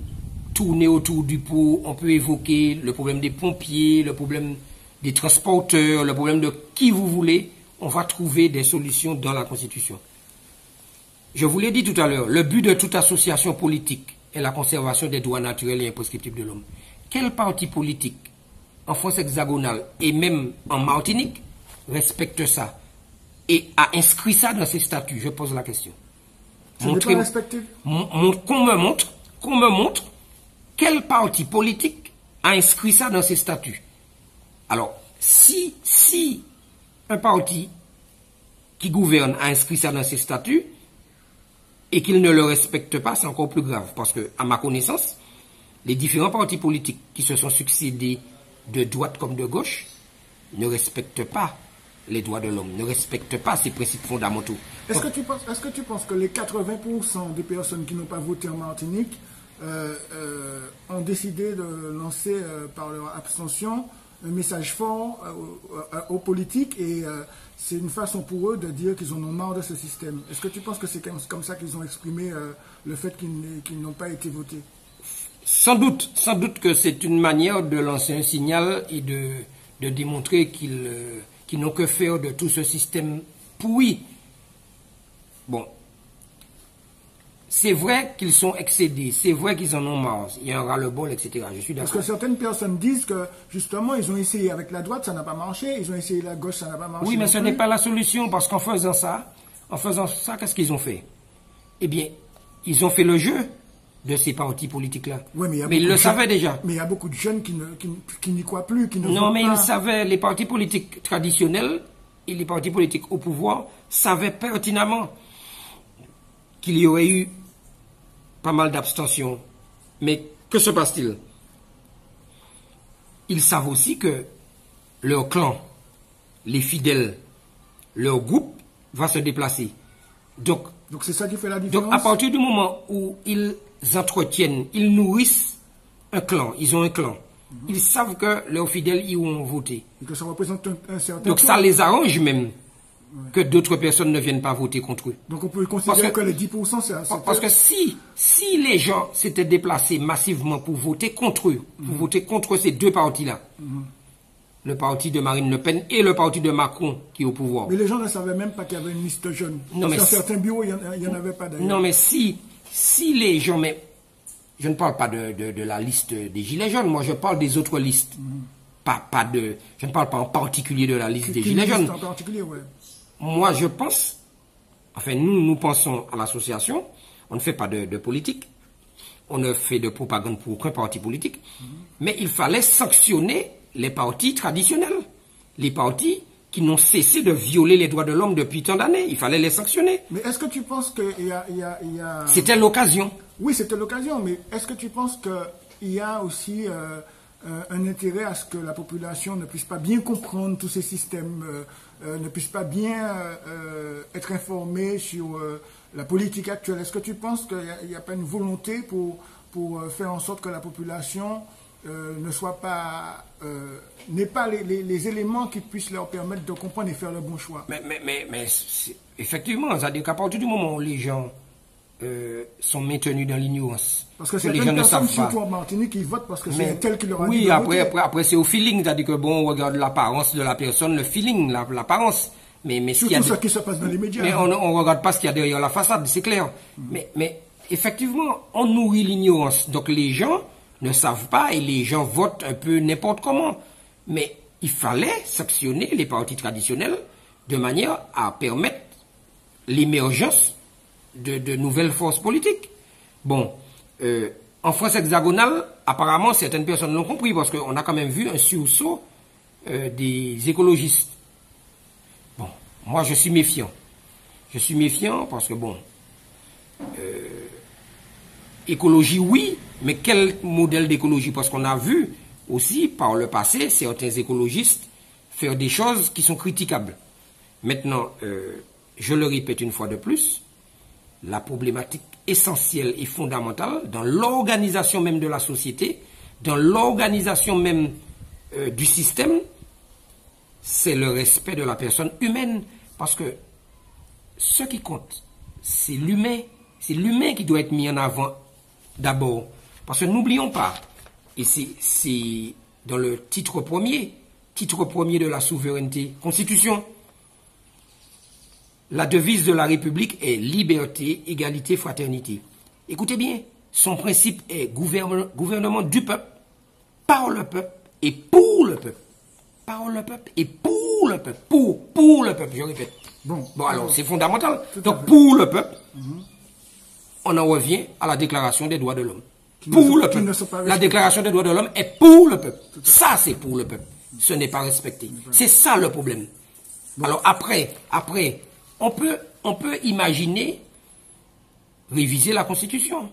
tourner autour du pot, on peut évoquer le problème des pompiers, le problème des transporteurs, le problème de qui vous voulez, on va trouver des solutions dans la Constitution. Je vous l'ai dit tout à l'heure, le but de toute association politique est la conservation des droits naturels et imprescriptibles de l'homme. Quel parti politique en France hexagonale et même en Martinique respecte ça et a inscrit ça dans ses statuts? Je pose la question. Qu'on me montre quel parti politique a inscrit ça dans ses statuts. Alors, si un parti qui gouverne a inscrit ça dans ses statuts et qu'il ne le respecte pas, c'est encore plus grave. Parce que, à ma connaissance, les différents partis politiques qui se sont succédés de droite comme de gauche, ne respectent pas les droits de l'homme, ne respectent pas ces principes fondamentaux. Est-ce que tu penses que les 80% des personnes qui n'ont pas voté en Martinique ont décidé de lancer par leur abstention un message fort aux politiques et c'est une façon pour eux de dire qu'ils en ont marre de ce système? Est-ce que tu penses que c'est comme ça qu'ils ont exprimé le fait qu'ils n'ont pas été votés? Sans doute que c'est une manière de lancer un signal et de démontrer qu'ils n'ont que faire de tout ce système pourri. Bon, c'est vrai qu'ils sont excédés, c'est vrai qu'ils en ont marre, il y a un ras-le-bol, etc. Je suis d'accord. Parce que certaines personnes disent que, justement, ils ont essayé avec la droite, ça n'a pas marché, ils ont essayé la gauche, ça n'a pas marché. Oui, mais ce n'est pas la solution, parce qu'en faisant ça, qu'est-ce qu'ils ont fait? Eh bien, ils ont fait le jeu de ces partis politiques-là. Oui, mais ils le savaient déjà. Mais il y a beaucoup de jeunes qui n'y croient plus, qui ne Non, mais pas. ils savaient, les partis politiques traditionnels et les partis politiques au pouvoir savaient pertinemment qu'il y aurait eu pas mal d'abstention. Mais que se passe-t-il? Ils savent aussi que leur clan, les fidèles, leur groupe va se déplacer. Donc c'est ça qui fait la différence. Donc à partir du moment où ils entretiennent, ils nourrissent un clan, ils ont un clan. Ils savent que leurs fidèles y vont voter. Et que ça représente un certain Donc ça les arrange même que d'autres personnes ne viennent pas voter contre eux. Donc on peut considérer que les 10% c'est... Parce que si les gens s'étaient déplacés massivement pour voter contre eux, pour voter contre ces deux partis-là, le parti de Marine Le Pen et le parti de Macron qui est au pouvoir. Mais les gens ne savaient même pas qu'il y avait une liste jeune. Non, mais dans certains bureaux, il n'y en avait pas d'ailleurs. Non, mais si les gens... Mais je ne parle pas de la liste des Gilets jaunes, moi je parle des autres listes. Je ne parle pas en particulier de la liste des Gilets jaunes. En particulier, ouais. Moi je pense, enfin nous pensons à l'association, on ne fait pas de politique, on ne fait de propagande pour aucun parti politique, mais il fallait sanctionner les partis traditionnels, les partis qui n'ont cessé de violer les droits de l'homme depuis tant d'années. Il fallait les sanctionner. Mais est-ce que tu penses qu'il y a... C'était l'occasion. Oui, c'était l'occasion, mais est-ce que tu penses qu'il y a aussi un intérêt à ce que la population ne puisse pas bien comprendre tous ces systèmes, ne puisse pas bien être informée sur la politique actuelle? Est-ce que tu penses qu'il n'y a pas une volonté pour faire en sorte que la population ne soit pas... n'ait pas les éléments qui puissent leur permettre de comprendre et faire le bon choix? Mais effectivement, c'est-à-dire qu'à partir du moment où les gens sont maintenus dans l'ignorance, parce que les gens ne savent pas. Surtout en Martinique, ils votent parce que c'est tel qui leur a dit. Oui, après c'est au feeling, c'est-à-dire que bon, on regarde l'apparence de la personne, le feeling, l'apparence. Mais surtout ce qui se passe dans les médias. Mais on ne regarde pas ce qu'il y a derrière la façade, c'est clair. Mais effectivement, on nourrit l'ignorance. Donc les gens ne savent pas et les gens votent un peu n'importe comment. Mais il fallait sanctionner les partis traditionnels de manière à permettre l'émergence de nouvelles forces politiques. Bon, en France hexagonale, apparemment, certaines personnes l'ont compris parce qu'on a quand même vu un sursaut des écologistes. Bon, moi je suis méfiant. Je suis méfiant parce que bon, écologie oui, mais quel modèle d'écologie? Parce qu'on a vu aussi par le passé certains écologistes faire des choses qui sont critiquables. Maintenant, je le répète une fois de plus, la problématique essentielle et fondamentale dans l'organisation même de la société, dans l'organisation même du système, c'est le respect de la personne humaine. Parce que ce qui compte, c'est l'humain. C'est l'humain qui doit être mis en avant d'abord. Parce que n'oublions pas, et c'est dans le titre premier de la souveraineté, Constitution, la devise de la République est liberté, égalité, fraternité. Écoutez bien, son principe est gouvernement du peuple, par le peuple et pour le peuple. Par le peuple et pour le peuple. Pour le peuple, je répète. Bon alors c'est fondamental. Donc pour le peuple, on en revient à la déclaration des droits de l'homme. Pour le peuple. La déclaration des droits de l'homme est pour le peuple. Ça c'est pour le peuple. Ce n'est pas respecté. C'est ça le problème. Alors après, on peut imaginer réviser la Constitution.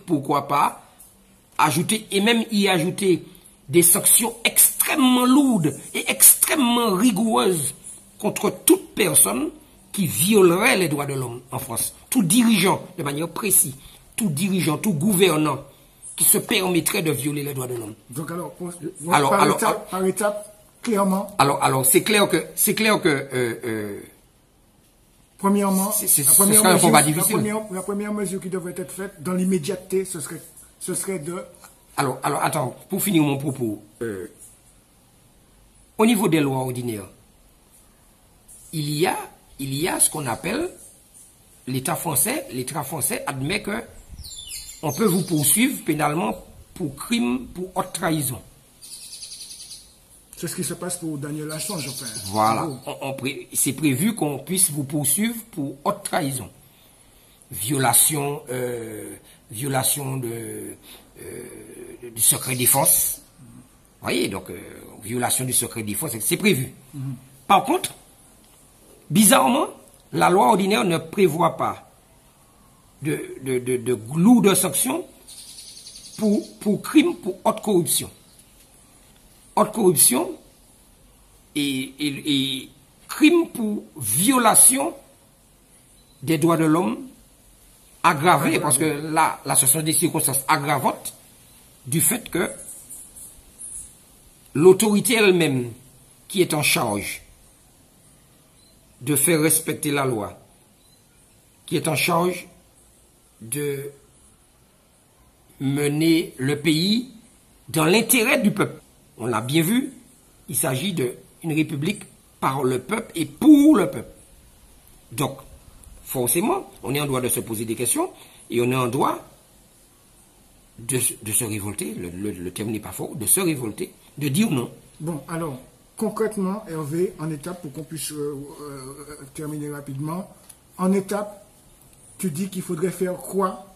Pourquoi pas ajouter, et même y ajouter des sanctions extrêmement lourdes et extrêmement rigoureuses contre toute personne qui violerait les droits de l'homme en France. Tout dirigeant, de manière précise, tout dirigeant, tout gouvernant qui se permettrait de violer les droits de l'homme. Donc par étape, clairement. Alors c'est clair que premièrement, la première mesure qui devrait être faite dans l'immédiateté, ce serait de... Alors, attends, pour finir mon propos, au niveau des lois ordinaires, il y a ce qu'on appelle l'État français admet que on peut vous poursuivre pénalement pour crime, pour haute trahison. C'est ce qui se passe pour Daniel Assange, enfin. Voilà. C'est prévu qu'on puisse vous poursuivre pour haute trahison. Violation du secret défense. Vous voyez, donc, violation du secret défense, c'est prévu. Par contre, bizarrement, la loi ordinaire ne prévoit pas de lourdes sanctions pour crime, pour haute corruption. Haute corruption et crime pour violation des droits de l'homme aggravé, parce que là, ce sont des circonstances aggravantes du fait que l'autorité elle-même qui est en charge de faire respecter la loi, qui est en charge de mener le pays dans l'intérêt du peuple. On l'a bien vu, Il s'agit d'une république par le peuple et pour le peuple. Donc, forcément, on est en droit de se poser des questions et on est en droit de se révolter. Le terme n'est pas faux, de se révolter, de dire non. Bon, alors, concrètement, Hervé, en étape, pour qu'on puisse terminer rapidement, en étape, tu dis qu'il faudrait faire quoi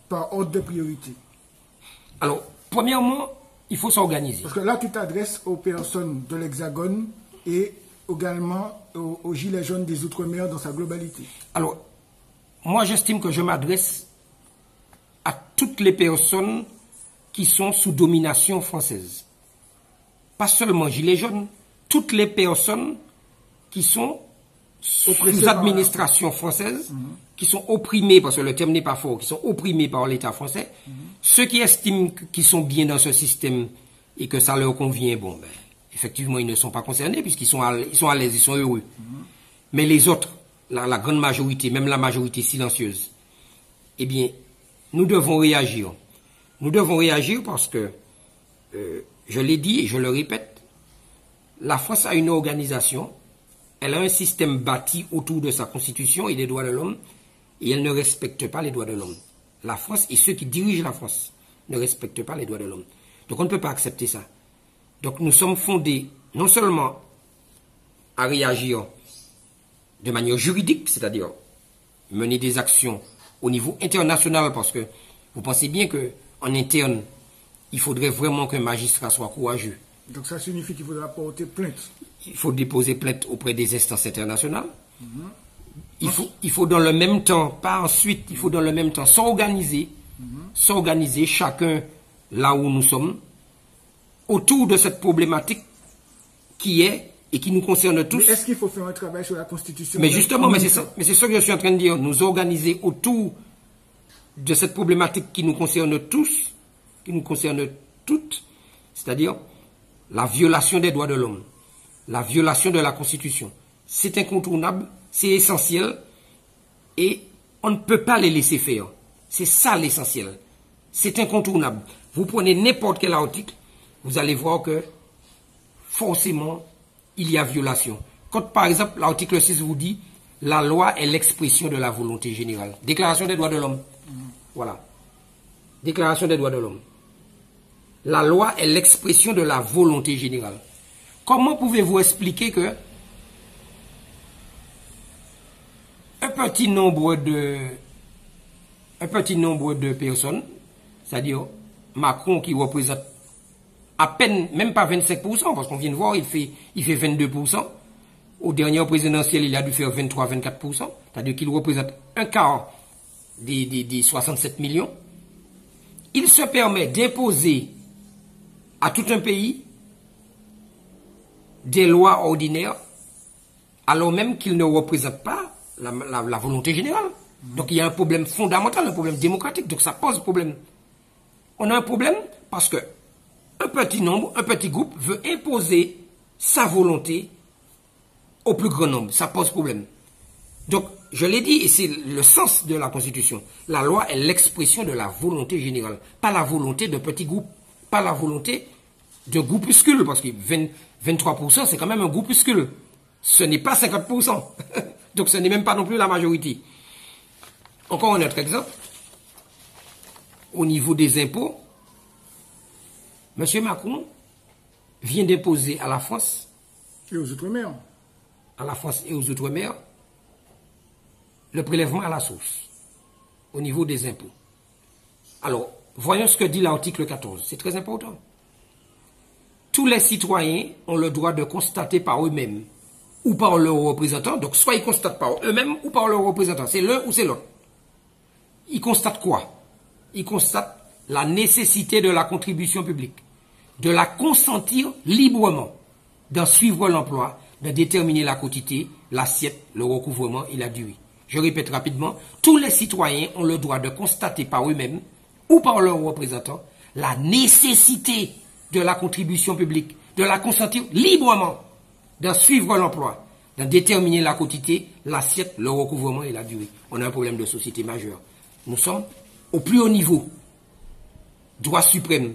par ordre de priorité? Alors, premièrement, il faut s'organiser. Parce que là, tu t'adresses aux personnes de l'Hexagone et également aux gilets jaunes des Outre-mer dans sa globalité. Alors, moi, j'estime que je m'adresse à toutes les personnes qui sont sous domination française. Pas seulement gilets jaunes, toutes les personnes qui sont sous administration française, qui sont opprimés, parce que le terme n'est pas fort, qui sont opprimés par l'État français, ceux qui estiment qu'ils sont bien dans ce système et que ça leur convient, bon, ben, effectivement, ils ne sont pas concernés puisqu'ils sont à l'aise, ils sont heureux. Mais les autres, la grande majorité, même la majorité silencieuse, eh bien, nous devons réagir. Nous devons réagir parce que, je l'ai dit et je le répète, la France a une organisation. Elle a un système bâti autour de sa constitution et des droits de l'homme, et elle ne respecte pas les droits de l'homme. La France et ceux qui dirigent la France ne respectent pas les droits de l'homme. Donc on ne peut pas accepter ça. Donc nous sommes fondés non seulement à réagir de manière juridique, c'est-à-dire mener des actions au niveau international, parce que vous pensez bien qu'en interne, il faudrait vraiment qu'un magistrat soit courageux. Donc ça signifie qu'il faudra porter plainte. Il faut déposer plainte auprès des instances internationales. Il faut dans le même temps, pas ensuite, il faut dans le même temps s'organiser, s'organiser chacun là où nous sommes, autour de cette problématique qui est et qui nous concerne tous. Mais est-ce qu'il faut faire un travail sur la Constitution? Mais justement, c'est ça que je suis en train de dire. Nous organiser autour de cette problématique qui nous concerne tous, qui nous concerne toutes, c'est-à-dire la violation des droits de l'homme, la violation de la Constitution. C'est incontournable, c'est essentiel et on ne peut pas les laisser faire. C'est ça l'essentiel. C'est incontournable. Vous prenez n'importe quel article, vous allez voir que forcément, il y a violation. Quand par exemple l'article 6 vous dit la loi est l'expression de la volonté générale. Déclaration des droits de l'homme. Voilà. Déclaration des droits de l'homme. La loi est l'expression de la volonté générale. Comment pouvez-vous expliquer que un petit nombre de personnes, c'est-à-dire Macron qui représente à peine, même pas 25%, parce qu'on vient de voir, il fait 22%. Au dernier présidentiel, il a dû faire 23-24%. C'est-à-dire qu'il représente un quart des 67 millions. Il se permet d'imposer à tout un pays des lois ordinaires, alors même qu'il ne représente pas la volonté générale. Donc il y a un problème fondamental, un problème démocratique. Donc ça pose problème. On a un problème parce que un petit nombre, un petit groupe veut imposer sa volonté au plus grand nombre. Ça pose problème. Donc, je l'ai dit, et c'est le sens de la Constitution. La loi est l'expression de la volonté générale. Pas la volonté de petits groupes. Pas la volonté de groupuscules. Parce que 23%, c'est quand même un groupuscule. Ce n'est pas 50%. Donc, ce n'est même pas non plus la majorité. Encore un autre exemple. Au niveau des impôts, M. Macron vient d'imposer à la France et aux Outre-mer, le prélèvement à la source au niveau des impôts. Alors, voyons ce que dit l'article 14. C'est très important. Tous les citoyens ont le droit de constater par eux-mêmes ou par leurs représentants. Donc, soit ils constatent par eux-mêmes ou par leurs représentants. C'est l'un ou c'est l'autre. Ils constatent quoi? Ils constatent la nécessité de la contribution publique, de la consentir librement, d'en suivre l'emploi, de déterminer la quantité, l'assiette, le recouvrement et la durée. Je répète rapidement, tous les citoyens ont le droit de constater par eux-mêmes ou par leurs représentants la nécessité de la contribution publique, de la consentir librement, d'en suivre l'emploi, de déterminer la quantité, l'assiette, le recouvrement et la durée. On a un problème de société majeur. Nous sommes au plus haut niveau, droit suprême,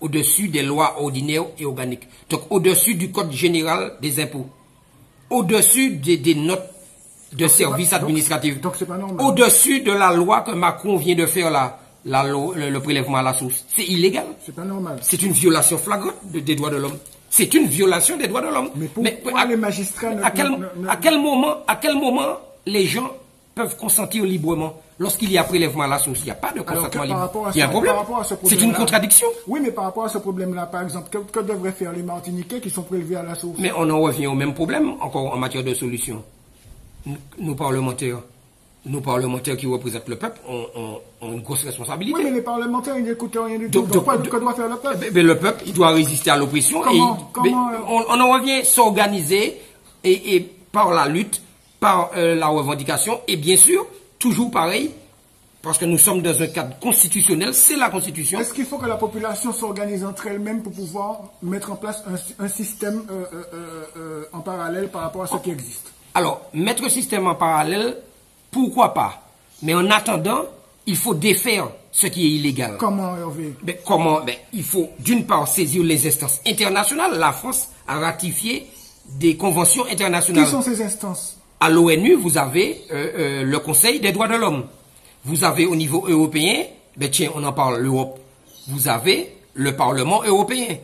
au-dessus des lois ordinaires et organiques. Donc, au-dessus du Code général des impôts. Au-dessus des notes de services administratifs. Donc, c'est pas normal. Au-dessus de la loi que Macron vient de faire là, le prélèvement à la source. C'est illégal. C'est pas normal. C'est une violation flagrante des droits de l'homme. C'est une violation des droits de l'homme. Mais pourquoi les magistrats à quel moment les gens peuvent consentir librement lorsqu'il y a prélèvement à la source? Il n'y a pas de consentement libre. Il y a un problème. C'est une contradiction. Oui, mais par rapport à ce problème-là, par exemple, que devraient faire les Martiniquais qui sont prélevés à la source? Mais on en revient au même problème, encore en matière de solution. Nos parlementaires qui représentent le peuple ont une grosse responsabilité. Oui, mais les parlementaires, ils n'écoutent rien du tout. Donc, que doit faire le peuple? Mais le peuple, il doit résister à l'oppression. On en revient s'organiser et par la lutte, par la revendication, et bien sûr, toujours pareil, parce que nous sommes dans un cadre constitutionnel, c'est la Constitution. Est-ce qu'il faut que la population s'organise entre elles-mêmes pour pouvoir mettre en place un système en parallèle par rapport à ce qui existe? Alors, mettre un système en parallèle, pourquoi pas? Mais en attendant, il faut défaire ce qui est illégal. Comment, Hervé? Il faut d'une part saisir les instances internationales. La France a ratifié des conventions internationales. Qui sont ces instances? À l'ONU, vous avez le Conseil des droits de l'homme. Vous avez au niveau européen, tiens, on en parle, l'Europe. Vous avez le Parlement européen.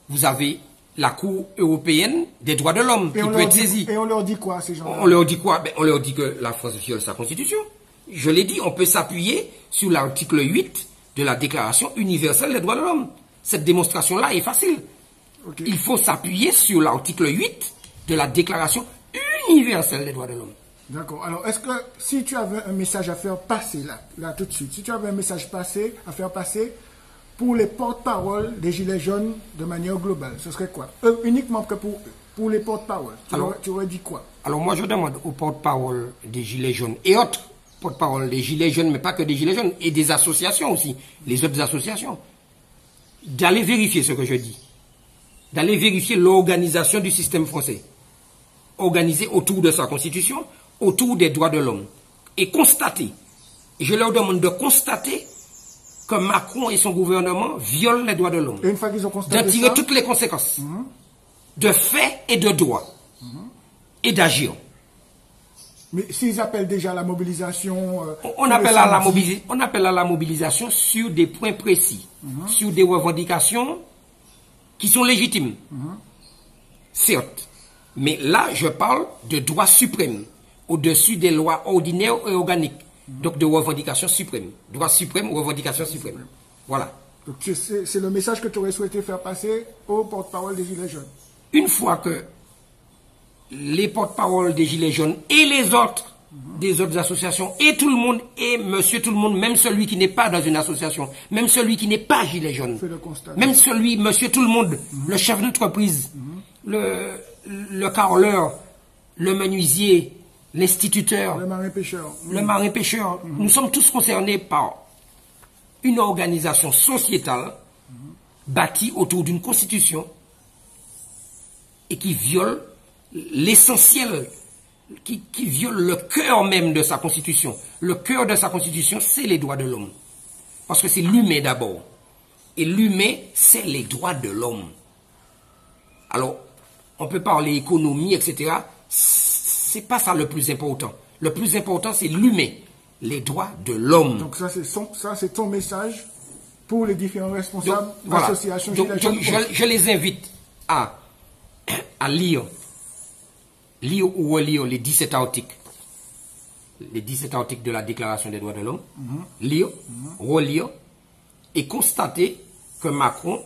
Vous avez la Cour européenne des droits de l'homme qui peut être saisie. Et on leur dit quoi, ces gens-là? On leur dit quoi? On leur dit que la France viole sa constitution. Je l'ai dit, on peut s'appuyer sur l'article 8 de la Déclaration universelle des droits de l'homme. Cette démonstration-là est facile. Okay. Il faut s'appuyer sur l'article 8 de la Déclaration universelle des droits de l'homme. D'accord. Alors, est-ce que si tu avais un message à faire passer, là tout de suite, si tu avais un message à faire passer pour les porte-paroles des Gilets jaunes de manière globale, ce serait quoi? Uniquement que pour les porte-paroles. Tu aurais dit quoi? Alors, moi, je demande aux porte-paroles des Gilets jaunes et autres porte-paroles des Gilets jaunes, mais pas que des Gilets jaunes, et des associations aussi, les autres associations, d'aller vérifier ce que je dis. D'aller vérifier l'organisation du système français. Organisé autour de sa constitution, autour des droits de l'homme. Et constater, et je leur demande de constater que Macron et son gouvernement violent les droits de l'homme. Et une fois qu'ils ont constaté de tirer toutes les conséquences de fait et de droit et d'agir. Mais s'ils appellent déjà à la mobilisation... on appelle à la mobilisation sur des points précis, sur des revendications qui sont légitimes. Certes. Mais là, je parle de droits suprêmes, au-dessus des lois ordinaires et organiques. Donc de revendications suprêmes. Droits suprêmes, revendications suprêmes. Voilà. Donc c'est le message que tu aurais souhaité faire passer aux porte-paroles des Gilets jaunes. Une fois que les porte-paroles des Gilets jaunes et les autres, des autres associations, et tout le monde, et monsieur tout le monde, même celui qui n'est pas dans une association, même celui qui n'est pas Gilet jaune, même celui, monsieur tout le monde, le chef d'entreprise, le carreleur, le menuisier, l'instituteur, le marin-pêcheur, nous sommes tous concernés par une organisation sociétale bâtie autour d'une constitution et qui viole l'essentiel, qui viole le cœur même de sa constitution. Le cœur de sa constitution, c'est les droits de l'homme. Parce que c'est l'humain d'abord. Et l'humain, c'est les droits de l'homme. Alors, on peut parler économie, etc. C'est pas ça le plus important. Le plus important, c'est l'humain, les droits de l'homme. Donc ça, c'est ton message pour les différents responsables d'associations. Je les invite à lire ou relire les 17 articles. Les 17 articles de la Déclaration des droits de l'homme. Lire, relire et constater que Macron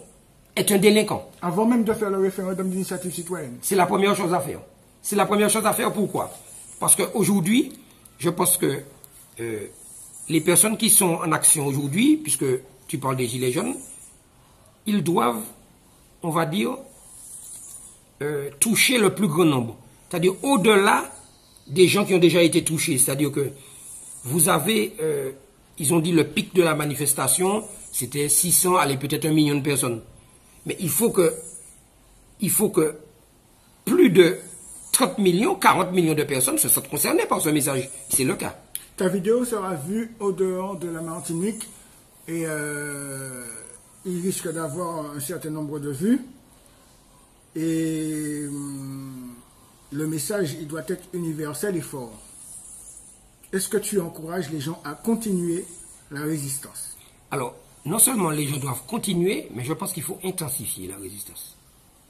est un délinquant. Avant même de faire le référendum d'initiative citoyenne. C'est la première chose à faire. C'est la première chose à faire. Pourquoi? Parce qu'aujourd'hui, je pense que les personnes qui sont en action aujourd'hui, puisque tu parles des Gilets jaunes, ils doivent, on va dire, toucher le plus grand nombre. C'est-à-dire au-delà des gens qui ont déjà été touchés. C'est-à-dire que vous avez, ils ont dit le pic de la manifestation, c'était 600, allez peut-être 1 million de personnes. Mais il faut que plus de 30 millions, 40 millions de personnes se sentent concernées par ce message. C'est le cas. Ta vidéo sera vue au dehors de la Martinique et il risque d'avoir un certain nombre de vues. Et le message, il doit être universel et fort. Est-ce que tu encourages les gens à continuer la résistance? Alors, non seulement les gens doivent continuer, mais je pense qu'il faut intensifier la résistance.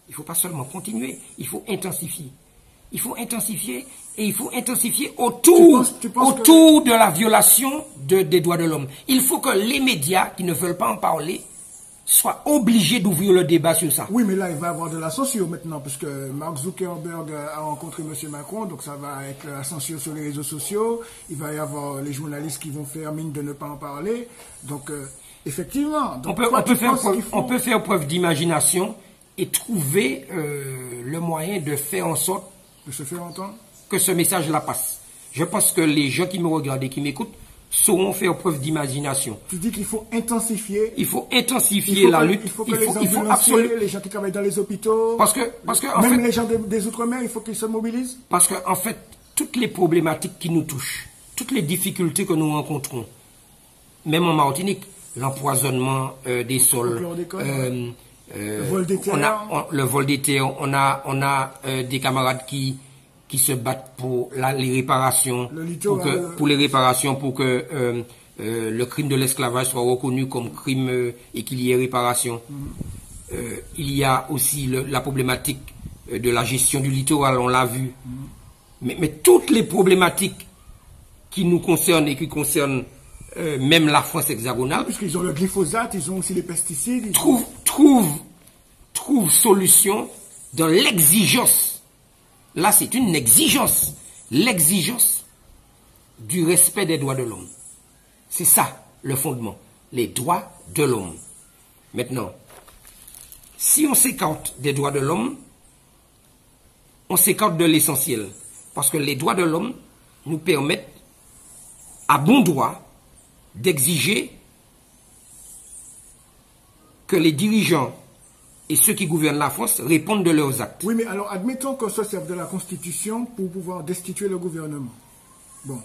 Il ne faut pas seulement continuer, il faut intensifier. Il faut intensifier et il faut intensifier autour de la violation des droits de l'homme. Il faut que les médias qui ne veulent pas en parler soient obligés d'ouvrir le débat sur ça. Oui, mais là, il va y avoir de la censure maintenant, puisque Mark Zuckerberg a rencontré M. Macron, donc ça va être la censure sur les réseaux sociaux. Il va y avoir les journalistes qui vont faire mine de ne pas en parler. Donc, effectivement... Donc, on peut faire preuve d'imagination et trouver le moyen de faire en sorte de se faire entendre, que ce message-là passe. Je pense que les gens qui me regardent et qui m'écoutent sauront faire preuve d'imagination. Tu dis qu'il faut intensifier. Il faut intensifier la lutte. Il faut que les absolument les gens qui travaillent dans les hôpitaux, parce que même en fait, les gens des Outre-mer, il faut qu'ils se mobilisent. Parce que en fait, toutes les problématiques qui nous touchent, toutes les difficultés que nous rencontrons, même en Martinique, l'empoisonnement des sols, le vol des terres, le vol des terres, on a des camarades qui se battent pour les réparations, pour les réparations, pour que le crime de l'esclavage soit reconnu comme crime et qu'il y ait réparation. Il y a aussi la problématique de la gestion du littoral, on l'a vu. Mais toutes les problématiques qui nous concernent et qui concernent même la France hexagonale, puisqu'ils ont le glyphosate, ils ont aussi les pesticides, trouvent solution dans l'exigence. Là, c'est une exigence. L'exigence du respect des droits de l'homme. C'est ça, le fondement. Les droits de l'homme. Maintenant, si on s'écarte des droits de l'homme, on s'écarte de l'essentiel. Parce que les droits de l'homme nous permettent, à bon droit, d'exiger que les dirigeants et ceux qui gouvernent la France répondent de leurs actes. Oui, mais alors admettons qu'on se serve de la Constitution pour pouvoir destituer le gouvernement. Bon,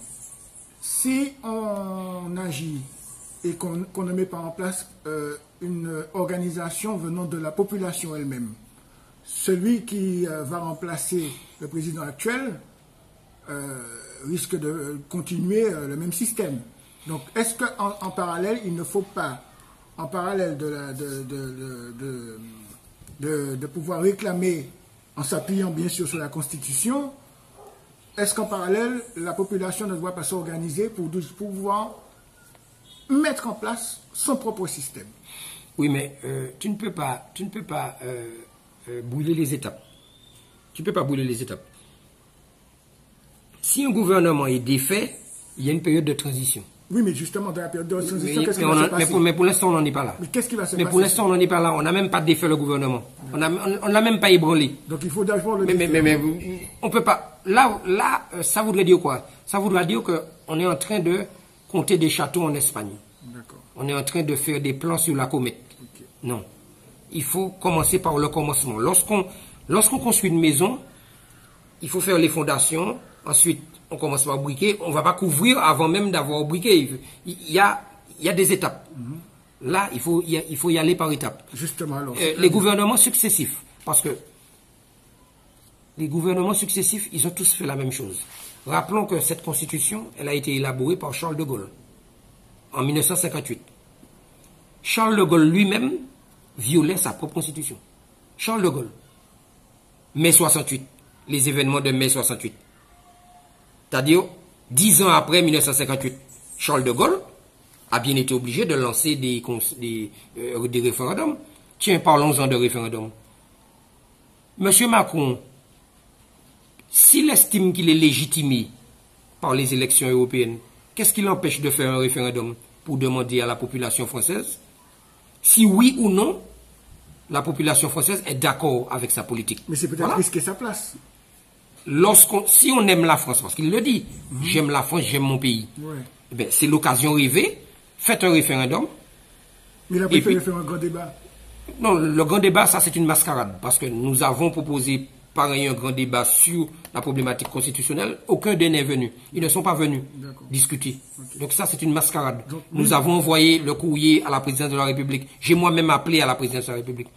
si on agit et qu'on ne met pas en place une organisation venant de la population elle-même, celui qui va remplacer le président actuel risque de continuer le même système. Donc, est-ce qu'en parallèle, il ne faut pas, en parallèle de pouvoir réclamer, en s'appuyant bien sûr sur la Constitution, est-ce qu'en parallèle, la population ne doit pas s'organiser pour pouvoir mettre en place son propre système? Oui, mais tu ne peux pas brûler les étapes. Tu ne peux pas brûler les étapes. Si un gouvernement est défait, il y a une période de transition. Oui, mais justement, dans la période de transition, qu'est-ce qui va se passer? Mais pour l'instant, on n'en est pas là. Mais qu'est-ce qui va se passer? Mais pour l'instant, on n'en est pas là. On n'a même pas défait le gouvernement. On n'a même pas ébranlé. Donc il faut d'abord le défaire. Mais on peut pas. Là, ça voudrait dire quoi? Ça voudrait dire qu'on est en train de compter des châteaux en Espagne. D'accord. On est en train de faire des plans sur la comète. Okay. Non. Il faut commencer par le commencement. Lorsqu'on construit une maison, il faut faire les fondations. Ensuite, on commence par briquer. On ne va pas couvrir avant même d'avoir briqué. Il y a des étapes. Là, il faut y aller par étapes. Justement, alors. Les gouvernements successifs, parce que les gouvernements successifs, ils ont tous fait la même chose. Rappelons que cette constitution, elle a été élaborée par Charles de Gaulle en 1958. Charles de Gaulle lui-même violait sa propre constitution. Charles de Gaulle. Mai 68. Les événements de mai 68. C'est-à-dire, 10 ans après 1958, Charles de Gaulle a bien été obligé de lancer des référendums. Tiens, parlons-en de référendums. Monsieur Macron, s'il estime qu'il est légitimé par les élections européennes, qu'est-ce qui l'empêche de faire un référendum pour demander à la population française si oui ou non la population française est d'accord avec sa politique? Mais c'est peut-être risquer sa place. Si on aime la France, parce qu'il le dit, j'aime la France, j'aime mon pays, ben, c'est l'occasion rêvée, faites un référendum. Mais il a préféré faire un grand débat. Non, le grand débat, ça c'est une mascarade, parce que nous avons proposé pareil un grand débat sur la problématique constitutionnelle, aucun d'eux n'est venu. Ils ne sont pas venus discuter. Okay. Donc ça, c'est une mascarade. Donc, nous avons envoyé le courrier à la présidence de la République. J'ai moi-même appelé à la présidence de la République.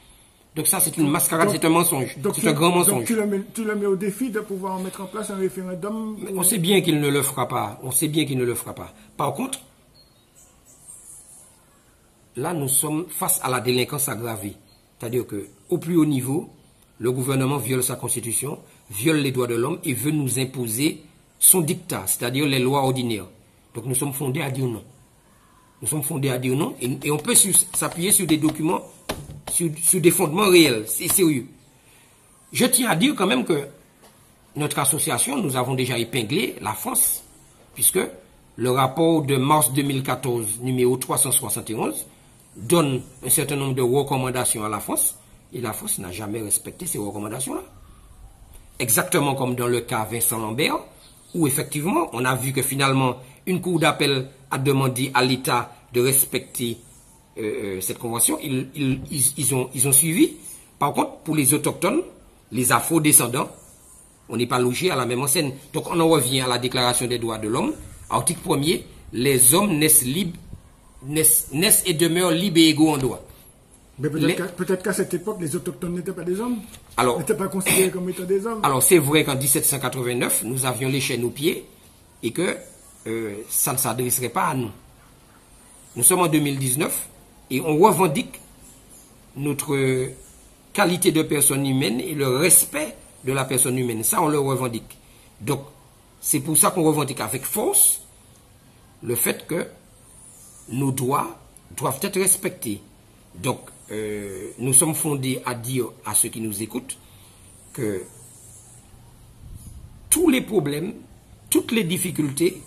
Donc ça, c'est une mascarade, c'est un mensonge. C'est un grand mensonge. Donc tu le mets au défi de pouvoir mettre en place un référendum. On sait bien qu'il ne le fera pas. On sait bien qu'il ne le fera pas. Par contre, là, nous sommes face à la délinquance aggravée. C'est-à-dire qu'au plus haut niveau, le gouvernement viole sa constitution, viole les droits de l'homme et veut nous imposer son dictat, c'est-à-dire les lois ordinaires. Donc nous sommes fondés à dire non. Nous sommes fondés à dire non et on peut s'appuyer sur des documents, sur des fondements réels, c'est sérieux. Je tiens à dire quand même que notre association, nous avons déjà épinglé la France, puisque le rapport de mars 2014, numéro 371, donne un certain nombre de recommandations à la France, et la France n'a jamais respecté ces recommandations-là. Exactement comme dans le cas Vincent Lambert, où effectivement, on a vu que finalement, une cour d'appel a demandé à l'État de respecter cette convention. Ils ont suivi. Par contre, pour les autochtones, les afro-descendants, on n'est pas logé à la même enseigne. Donc on en revient à la Déclaration des droits de l'homme. Article 1er, les hommes naissent et demeurent libres et égaux en droit. Mais peut-être qu'à cette époque, les autochtones n'étaient pas des hommes. N'étaient pas considérés comme étant des hommes. Alors c'est vrai qu'en 1789, nous avions les chaînes aux pieds et que ça ne s'adresserait pas à nous. Nous sommes en 2019 et on revendique notre qualité de personne humaine et le respect de la personne humaine. Ça, on le revendique. Donc, c'est pour ça qu'on revendique avec force le fait que nos droits doivent être respectés. Donc, nous sommes fondés à dire à ceux qui nous écoutent que tous les problèmes, toutes les difficultés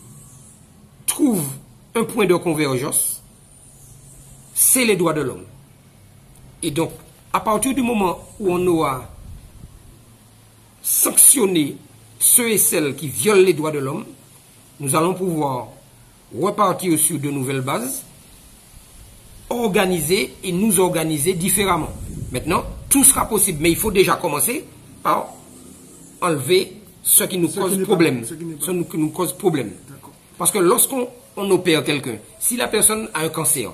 trouvent un point de convergence, c'est les droits de l'homme. Et donc, à partir du moment où on aura sanctionné ceux et celles qui violent les droits de l'homme, nous allons pouvoir repartir sur de nouvelles bases, organiser et nous organiser différemment. Maintenant, tout sera possible, mais il faut déjà commencer par enlever ce qui nous cause problème. Ce qui nous cause problème. Parce que lorsqu'on opère quelqu'un, si la personne a un cancer,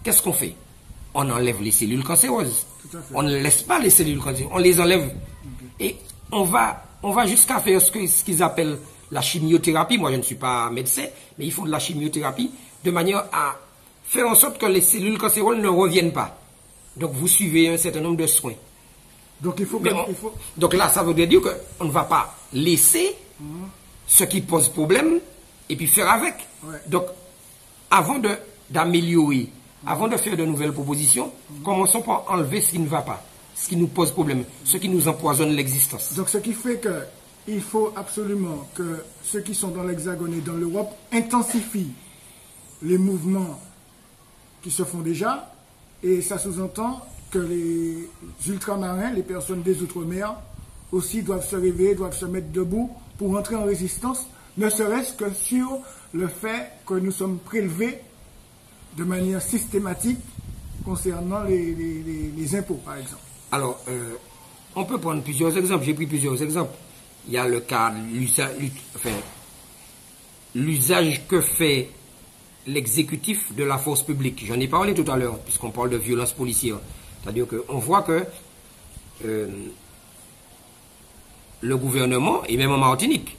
qu'est-ce qu'on fait? On enlève les cellules cancéreuses. On ne laisse pas les cellules cancéreuses, on les enlève. Et on va jusqu'à faire ce qu'ils appellent la chimiothérapie. Moi, je ne suis pas médecin, mais ils font de la chimiothérapie de manière à faire en sorte que les cellules cancéreuses ne reviennent pas. Donc, vous suivez un certain nombre de soins. Donc, donc là, ça veut dire qu'on ne va pas laisser ce qui pose problème et puis faire avec. Ouais. Donc, avant d'améliorer, avant de faire de nouvelles propositions, commençons par enlever ce qui ne va pas, ce qui nous pose problème, ce qui nous empoisonne l'existence. Donc, ce qui fait qu'il faut absolument que ceux qui sont dans l'Hexagone et dans l'Europe intensifient les mouvements qui se font déjà, et ça sous-entend que les ultramarins, les personnes des Outre-mer, aussi doivent se réveiller, doivent se mettre debout pour entrer en résistance, ne serait-ce que sur le fait que nous sommes prélevés de manière systématique concernant les impôts, par exemple. Alors, on peut prendre plusieurs exemples. J'ai pris plusieurs exemples. Il y a le cas, l'usage que fait l'exécutif de la force publique. J'en ai parlé tout à l'heure, puisqu'on parle de violence policière. C'est-à-dire qu'on voit que le gouvernement, et même en Martinique,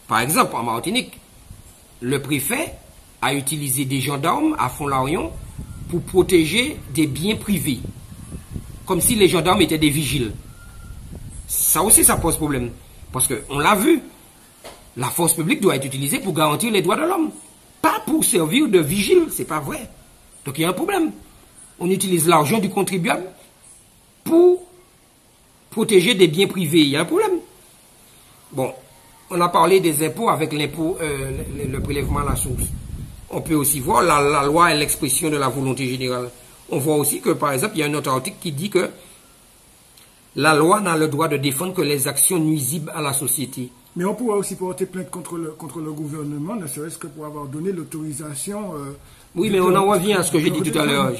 par exemple, en Martinique, le préfet a utilisé des gendarmes à Fond-Larion pour protéger des biens privés, comme si les gendarmes étaient des vigiles. Ça aussi, ça pose problème. Parce qu'on l'a vu, la force publique doit être utilisée pour garantir les droits de l'homme, pas pour servir de vigile, c'est pas vrai. Donc il y a un problème. On utilise l'argent du contribuable pour protéger des biens privés. Il y a un problème. Bon, on a parlé des impôts avec l'impôt, le prélèvement à la source. On peut aussi voir la loi est l'expression de la volonté générale. On voit aussi que, par exemple, il y a un autre article qui dit que la loi n'a le droit de défendre que les actions nuisibles à la société. Mais on pourrait aussi porter plainte contre le gouvernement, ne serait-ce que pour avoir donné l'autorisation. Oui, mais on en revient à ce que j'ai dit tout à l'heure.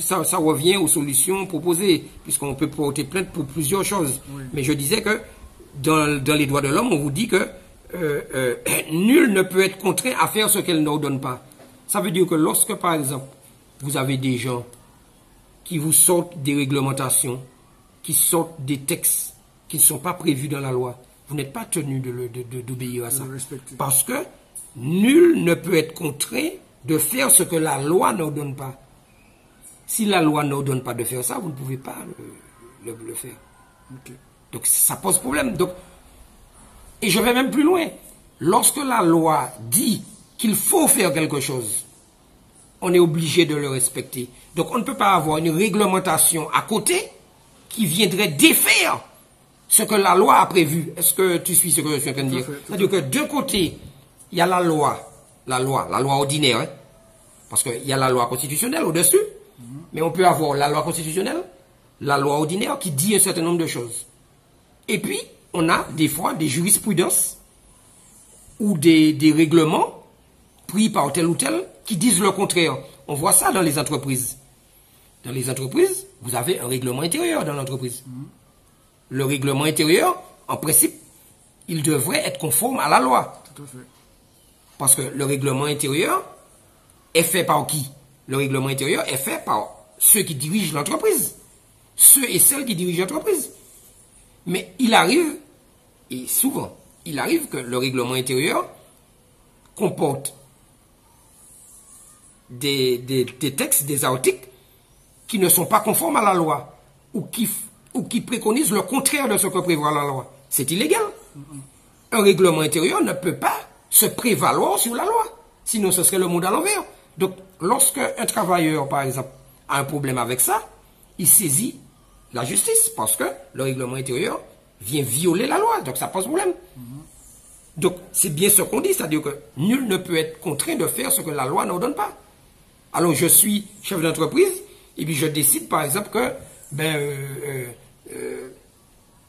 Ça revient aux solutions proposées, puisqu'on peut porter plainte pour plusieurs choses. Oui. Mais je disais que dans les droits de l'homme, on vous dit que nul ne peut être contraint à faire ce qu'elle n'ordonne pas. Ça veut dire que lorsque, par exemple, vous avez des gens qui vous sortent des réglementations, qui sortent des textes qui ne sont pas prévus dans la loi, vous n'êtes pas tenu d'obéir à ça. Parce que nul ne peut être contraint de faire ce que la loi n'ordonne pas. Si la loi n'ordonne pas de faire ça, vous ne pouvez pas le faire. Okay. Donc ça pose problème. Donc, et je vais même plus loin. Lorsque la loi dit qu'il faut faire quelque chose, on est obligé de le respecter. Donc on ne peut pas avoir une réglementation à côté qui viendrait défaire ce que la loi a prévu. Est-ce que tu suis ce que je suis en train de dire? C'est-à-dire que d'un côté, il y a la loi ordinaire, hein, parce qu'il y a la loi constitutionnelle au-dessus, mais on peut avoir la loi constitutionnelle, la loi ordinaire qui dit un certain nombre de choses. Et puis, on a des fois des jurisprudences ou des règlements pris par tel ou tel qui disent le contraire. On voit ça dans les entreprises. Dans les entreprises, vous avez un règlement intérieur dans l'entreprise. Le règlement intérieur, en principe, il devrait être conforme à la loi. Tout à fait. Parce que le règlement intérieur est fait par qui? Le règlement intérieur est fait par ceux qui dirigent l'entreprise. Ceux et celles qui dirigent l'entreprise. Mais il arrive, et souvent, il arrive que le règlement intérieur comporte des textes, des articles qui ne sont pas conformes à la loi ou qui préconisent le contraire de ce que prévoit la loi. C'est illégal. Un règlement intérieur ne peut pas se prévaloir sur la loi. Sinon, ce serait le monde à l'envers. Donc, lorsque un travailleur, par exemple, a un problème avec ça, il saisit la justice parce que le règlement intérieur vient violer la loi. Donc, ça pose problème. Donc, c'est bien ce qu'on dit, c'est-à-dire que nul ne peut être contraint de faire ce que la loi n'ordonne pas. Alors, je suis chef d'entreprise et puis je décide, par exemple, que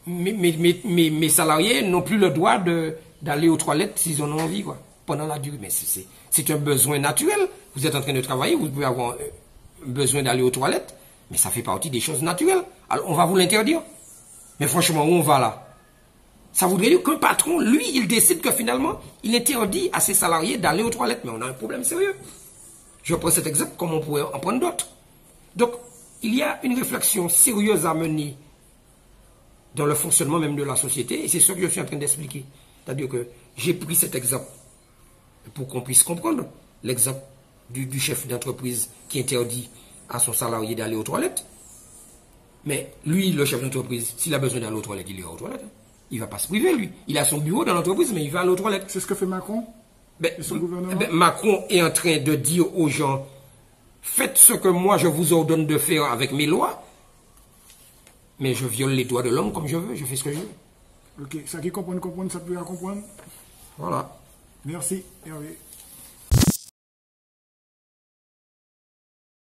mes salariés n'ont plus le droit d'aller aux toilettes s'ils en ont envie, quoi, pendant la durée. Mais c'est un besoin naturel. Vous êtes en train de travailler, vous pouvez avoir besoin d'aller aux toilettes, mais ça fait partie des choses naturelles. Alors, on va vous l'interdire. Mais franchement, où on va là? Ça voudrait dire qu'un patron, lui, il décide que finalement, il interdit à ses salariés d'aller aux toilettes. Mais on a un problème sérieux. Je prends cet exemple comme on pourrait en prendre d'autres. Donc, il y a une réflexion sérieuse à mener dans le fonctionnement même de la société, et c'est ce que je suis en train d'expliquer. C'est-à-dire que j'ai pris cet exemple pour qu'on puisse comprendre l'exemple du chef d'entreprise qui interdit à son salarié d'aller aux toilettes. Mais lui, le chef d'entreprise, s'il a besoin d'aller aux toilettes, il ira aux toilettes. Il ne va pas se priver, lui. Il a son bureau dans l'entreprise, mais il va aller aux toilettes. C'est ce que fait Macron et son gouvernement. Macron est en train de dire aux gens, faites ce que moi je vous ordonne de faire avec mes lois, mais je viole les droits de l'homme comme je veux, je fais ce que je veux. Ok, ça qui comprend, ça peut comprendre. Voilà. Merci, Hervé.